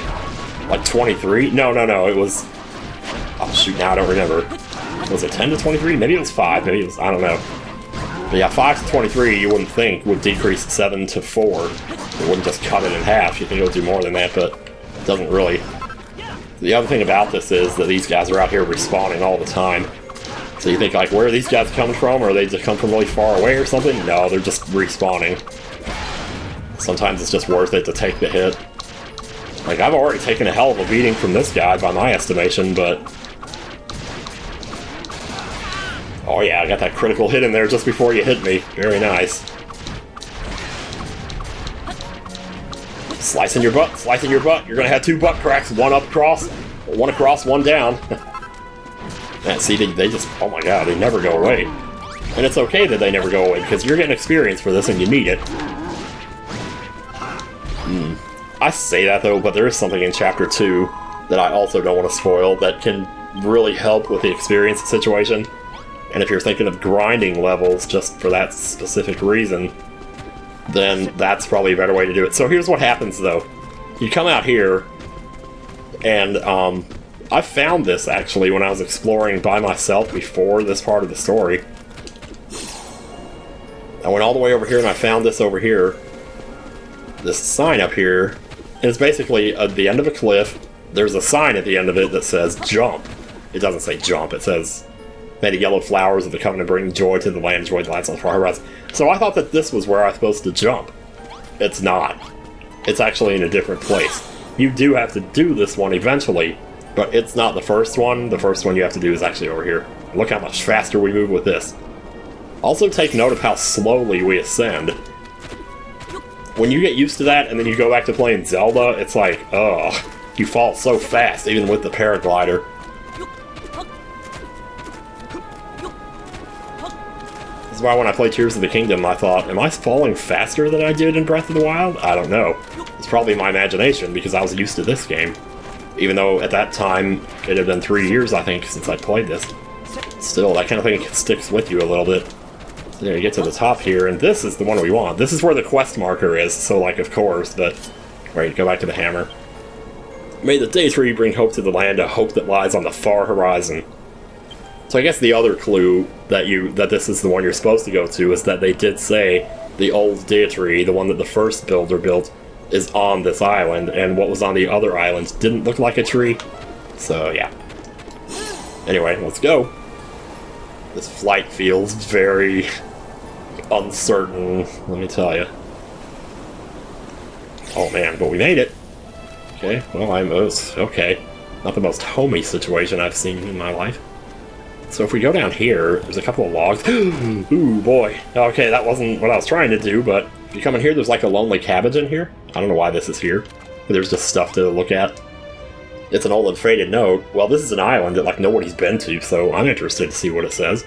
like, 23? No, it was... Oh, shoot, now I don't remember. Was it 10 to 23? Maybe it was 5, maybe it was... I don't know. But yeah, 5 to 23, you wouldn't think would decrease 7 to 4. It wouldn't just cut it in half. You think it would do more than that, but it doesn't really. The other thing about this is that these guys are out here respawning all the time. So you think, like, where are these guys coming from? Or are they just come from really far away or something? No, they're just respawning. Sometimes it's just worth it to take the hit. Like, I've already taken a hell of a beating from this guy by my estimation, but... Oh yeah, I got that critical hit in there just before you hit me. Very nice. Slicing your butt, slicing your butt. You're gonna have 2 butt cracks, one up across, one across, one down. Man, see, they just, oh my god, they never go away. And it's okay that they never go away, because you're getting experience for this and you need it. I say that though, but there is something in Chapter 2 that I also don't want to spoil that can really help with the experience situation. And if you're thinking of grinding levels just for that specific reason, then that's probably a better way to do it. So here's what happens though. You come out here, and I found this actually when I was exploring by myself before this part of the story. I went all the way over here and I found this over here. This sign up here. And it's basically at the end of a cliff. There's a sign at the end of it that says jump. It doesn't say jump, it says, "May the yellow flowers of the covenant bring joy to the land, joy the lights on the far horizon." So I thought that this was where I was supposed to jump. It's not. It's actually in a different place. You do have to do this one eventually, but it's not the first one. The first one you have to do is actually over here. Look how much faster we move with this. Also take note of how slowly we ascend. When you get used to that and then you go back to playing Zelda, it's like, ugh, you fall so fast even with the paraglider. This is why when I played Tears of the Kingdom, I thought, am I falling faster than I did in Breath of the Wild? I don't know. It's probably my imagination because I was used to this game. Even though at that time, it had been 3 years, I think, since I played this. Still, that kind of thing sticks with you a little bit. So you get to the top here, and this is the one we want. This is where the quest marker is, so like, of course, but... Right, go back to the hammer. May the deitree bring hope to the land, a hope that lies on the far horizon. So I guess the other clue that this is the one you're supposed to go to is that they did say the old deitree, the one that the first builder built, is on this island, and what was on the other islands didn't look like a tree. So, yeah. Anyway, let's go. This flight feels very uncertain, let me tell you. Oh man, but we made it. Okay, well, okay. Not the most homey situation I've seen in my life. So if we go down here, there's a couple of logs. Ooh, boy. Okay, that wasn't what I was trying to do, but if you come in here, there's like a lonely cabbage in here. I don't know why this is here, but there's just stuff to look at. It's an old and faded note. Well, this is an island that like nobody's been to, so I'm interested to see what it says.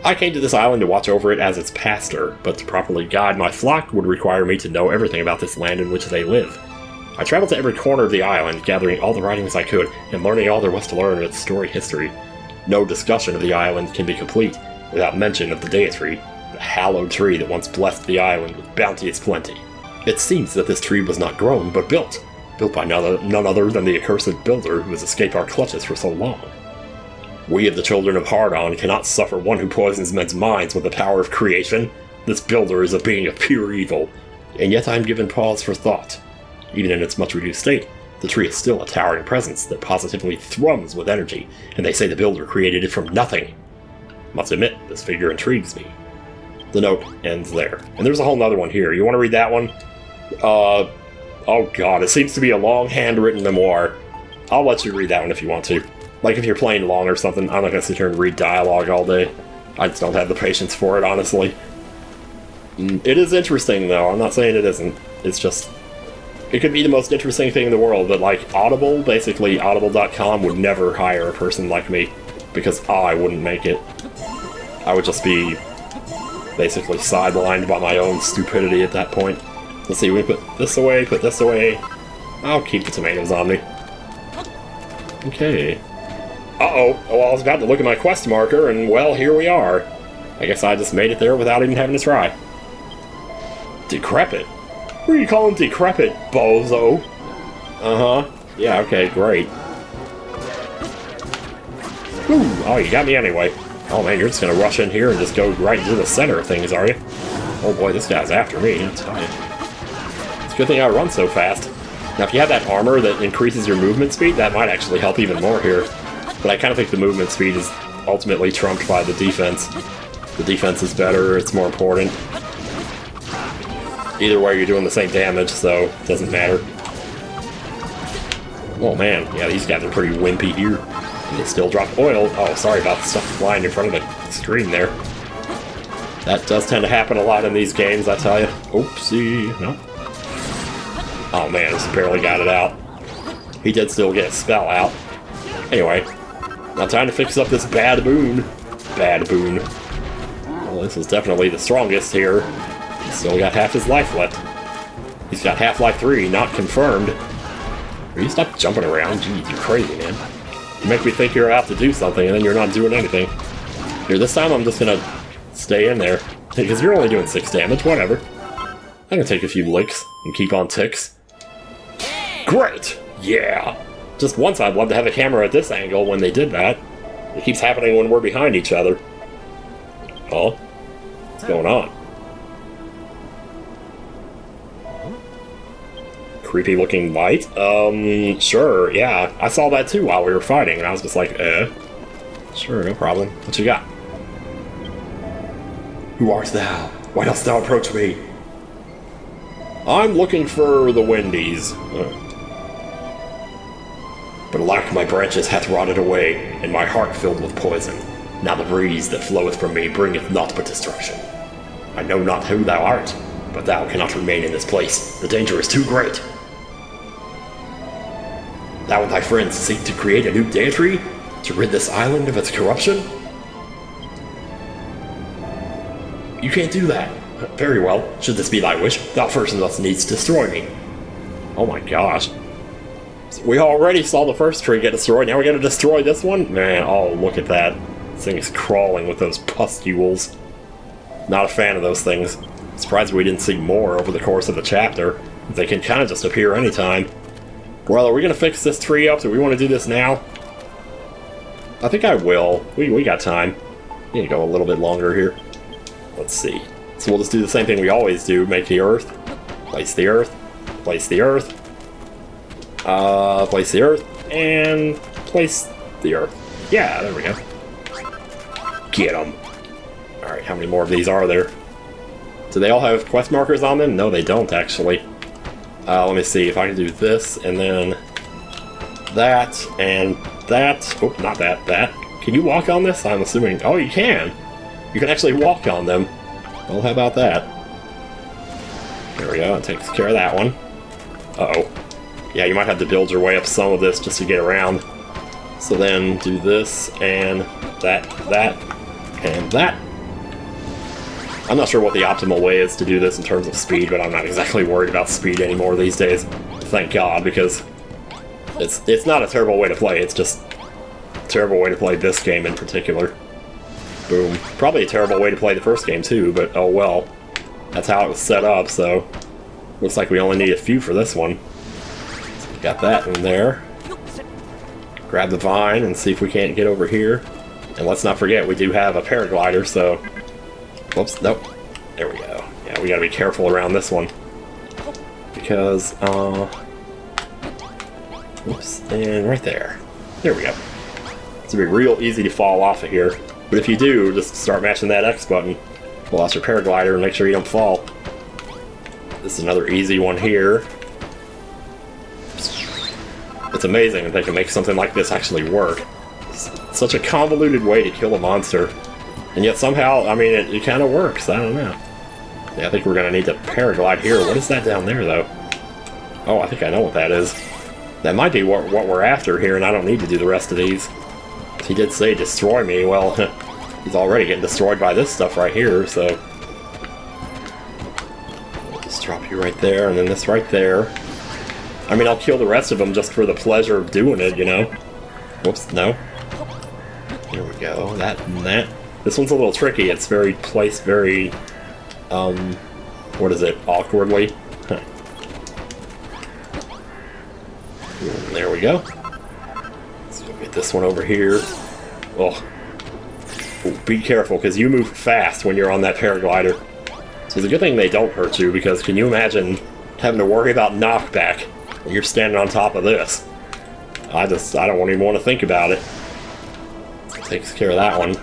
I came to this island to watch over it as its pastor, but to properly guide my flock would require me to know everything about this land in which they live. I traveled to every corner of the island, gathering all the writings I could, and learning all there was to learn of its story history. No discussion of the island can be complete without mention of the deitree, the hallowed tree that once blessed the island with bounteous plenty. It seems that this tree was not grown, but built by none other than the accursed builder who has escaped our clutches for so long. We of the children of Hardon cannot suffer one who poisons men's minds with the power of creation. This builder is a being of pure evil, and yet I am given pause for thought. Even in its much reduced state, the tree is still a towering presence that positively thrums with energy, and they say the builder created it from nothing. Must admit, this figure intrigues me. The note ends there. And there's a whole nother one here. You want to read that one? Oh god, it seems to be a long handwritten memoir. I'll let you read that one if you want to. Like if you're playing along or something, I'm not going to sit here and read dialogue all day. I just don't have the patience for it, honestly. It is interesting, though. I'm not saying it isn't. It's just... It could be the most interesting thing in the world, but like Audible, basically Audible.com would never hire a person like me, because I wouldn't make it. I would just be basically sidelined by my own stupidity at that point. Let's see, we put this away, put this away. I'll keep the tomatoes on me. Okay. Uh-oh. Oh, well, I was about to look at my quest marker, and, well, here we are. I guess I just made it there without even having to try. Decrepit? What are you calling decrepit, bozo? Uh-huh. Yeah, okay, great. Whew. Oh, you got me anyway. Oh, man, you're just gonna rush in here and just go right into the center of things, are you? Oh, boy, this guy's after me, I'll tell you. It's a good thing I run so fast. Now, if you have that armor that increases your movement speed, that might actually help even more here. But I kind of think the movement speed is ultimately trumped by the defense. The defense is better, it's more important. Either way, you're doing the same damage, so it doesn't matter. Oh man, yeah, these guys are pretty wimpy here. And they still drop oil. Oh, sorry about the stuff flying in front of the screen there. That does tend to happen a lot in these games, I tell you. Oopsie, no. Oh man, just barely got it out. He did still get a spell out. Anyway, now time to fix up this bad boon. Bad boon. Well, this is definitely the strongest here. He's still got half his life left. He's got Half-Life 3, not confirmed. Will you stop jumping around? Jeez, you're crazy, man. You make me think you're out to do something, and then you're not doing anything. Here, this time I'm just gonna stay in there. Because you're only doing 6 damage, whatever. I can take a few licks and keep on ticks. Great! Yeah! Just once I'd love to have a camera at this angle when they did that. It keeps happening when we're behind each other. Huh? What's going on? Creepy looking light? Sure, yeah. I saw that too while we were fighting, and I was just like, Sure, no problem. What you got? Who art thou? Why dost thou approach me? I'm looking for the Wendy's. But alack, my branches hath rotted away, and my heart filled with poison. Now the breeze that floweth from me bringeth naught but destruction. I know not who thou art, but thou cannot remain in this place. The danger is too great. Thou and thy friends seek to create a new deitree? To rid this island of its corruption? You can't do that. Very well. Should this be thy wish, thou first must needs destroy me. Oh my gosh. We already saw the first tree get destroyed, now we gotta destroy this one? Man, oh, look at that. This thing is crawling with those pustules. Not a fan of those things. Surprised we didn't see more over the course of the chapter. They can kind of just appear anytime. Well, are we gonna fix this tree up? Do we want to do this now? I think I will. We got time. Need to go a little bit longer here. Let's see. So we'll just do the same thing we always do. Make the earth. Place the earth. Place the earth. Place the earth. And place the earth. Yeah, there we go. Get them. Alright, how many more of these are there? Do they all have quest markers on them? No, they don't, actually. Let me see if I can do this, and then that, and that. Oh, not that, that. Can you walk on this? I'm assuming. Oh, you can! You can actually walk on them. Well, how about that? There we go, it takes care of that one. Uh-oh. Yeah, you might have to build your way up some of this just to get around. So then do this, and that, and that. I'm not sure what the optimal way is to do this in terms of speed, but I'm not exactly worried about speed anymore these days. Thank God, because it's not a terrible way to play, it's just a terrible way to play this game in particular. Boom. Probably a terrible way to play the first game too, but oh well. That's how it was set up, so looks like we only need a few for this one. So got that in there. Grab the vine and see if we can't get over here. And let's not forget, we do have a paraglider, so... Whoops, nope. There we go. Yeah, we gotta be careful around this one. Because, whoops, and right there. There we go. It's gonna be real easy to fall off of here. But if you do, just start mashing that X button. Pull out your paraglider and make sure you don't fall. This is another easy one here. It's amazing that they can make something like this actually work. It's such a convoluted way to kill a monster. And yet somehow, I mean, it kind of works. I don't know. Yeah, I think we're going to need to paraglide here. What is that down there, though? Oh, I think I know what that is. That might be what we're after here, and I don't need to do the rest of these. He did say destroy me. Well, he's already getting destroyed by this stuff right here, so... I'll just drop you right there, and then this right there. I mean, I'll kill the rest of them just for the pleasure of doing it, you know? Whoops, no. There we go. That and that. This one's a little tricky. It's very placed very, what is it? Awkwardly. Huh. There we go. Let's go get this one over here. Oh. Ooh, be careful, because you move fast when you're on that paraglider. So it's a good thing they don't hurt you, because can you imagine having to worry about knockback when you're standing on top of this? I don't even want to think about it. Takes care of that one.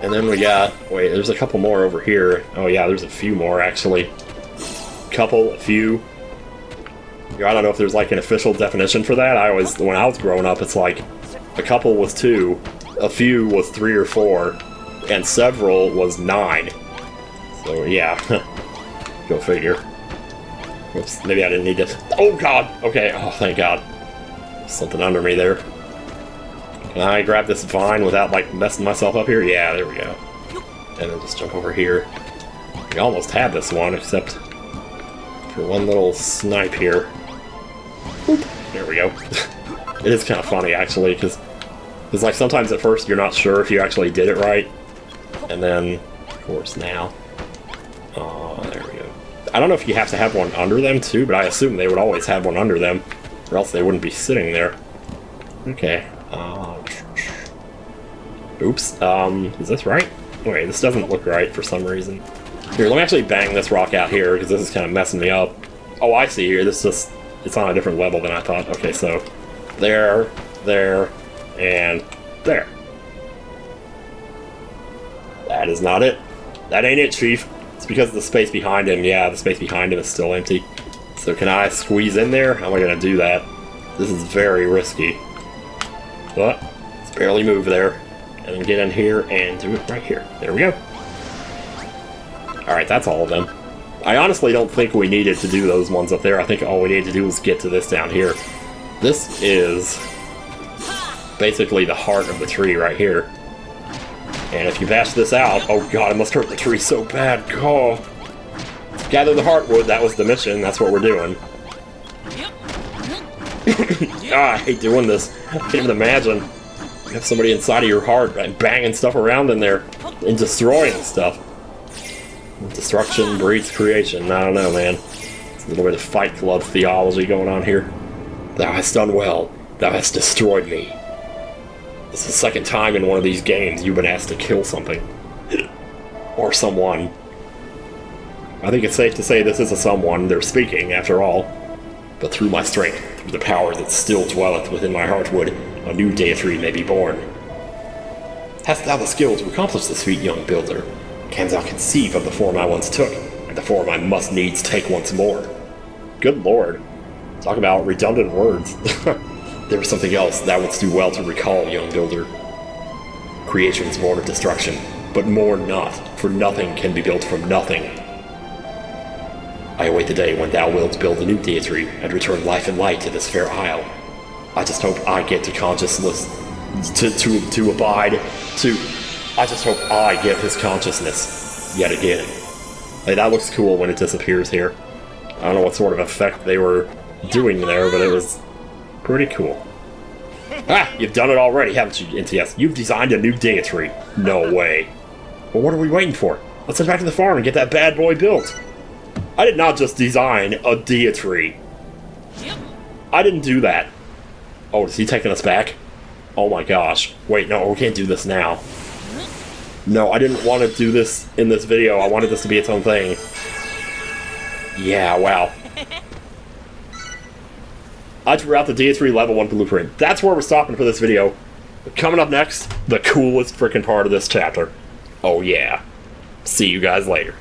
And then we got, wait, there's a couple more over here. Oh yeah, there's a few more actually. A few. I don't know if there's like an official definition for that. When I was growing up, it's like a couple was 2, a few was 3 or 4, and several was 9. So yeah, go figure. Whoops, maybe I didn't need to. Oh god! Okay, oh thank god. Something under me there. Can I grab this vine without, like, messing myself up here? Yeah, there we go. And then just jump over here. We almost had this one, except for one little snipe here. Boop. There we go. It is kind of funny, actually, because like, sometimes at first you're not sure if you actually did it right. And then, of course, now. Oh, there we go. I don't know if you have to have one under them, too, but I assume they would always have one under them, or else they wouldn't be sitting there. Okay. Oops. Is this right? Wait, this doesn't look right for some reason. Here, let me actually bang this rock out here, because this is kind of messing me up. Oh, I see here. It's on a different level than I thought. Okay, so there, and there. That is not it. That ain't it, Chief. It's because of the space behind him. Yeah, the space behind him is still empty. So can I squeeze in there? How am I going to do that? This is very risky. But let's barely move there. And then get in here and do it right here. There we go. Alright, that's all of them. I honestly don't think we needed to do those ones up there. I think all we need to do is get to this down here. This is basically the heart of the tree right here. And if you bash this out, oh god, it must hurt the tree so bad. Oh. Gather the heartwood, that was the mission, that's what we're doing. Ah, I hate doing this. I can't even imagine. You have somebody inside of your heart and banging stuff around in there and destroying stuff. Destruction breeds creation. I don't know, man. It's a little bit of Fight Club theology going on here. Thou hast done well. Thou hast destroyed me. This is the second time in one of these games you've been asked to kill something. Or someone. I think it's safe to say this is a someone. They're speaking, after all. But through my strength, through the power that still dwelleth within my heartwood, a new deitree may be born. Hast thou the skill to accomplish this feat, young builder? Canst thou conceive of the form I once took, and the form I must needs take once more? Good lord. Talk about redundant words. There was something else thou wouldst do well to recall, young builder. Creation is born of destruction, but mourn not, for nothing can be built from nothing. I await the day when thou wilt build a new deitree and return life and light to this fair isle. I just hope I get to consciousness, to abide, I just hope I get his consciousness yet again. Hey, that looks cool when it disappears here. I don't know what sort of effect they were doing there, but it was pretty cool. Ah, you've done it already, haven't you, NTS? You've designed a new deitree. No way. Well, what are we waiting for? Let's head back to the farm and get that bad boy built. I did not just design a deitree. I didn't do that. Oh, is he taking us back? Oh my gosh. Wait, no, we can't do this now. No, I didn't want to do this in this video. I wanted this to be its own thing. Yeah, wow. I drew out the deitree level 1 blueprint. That's where we're stopping for this video. But coming up next, the coolest freaking part of this chapter. Oh yeah. See you guys later.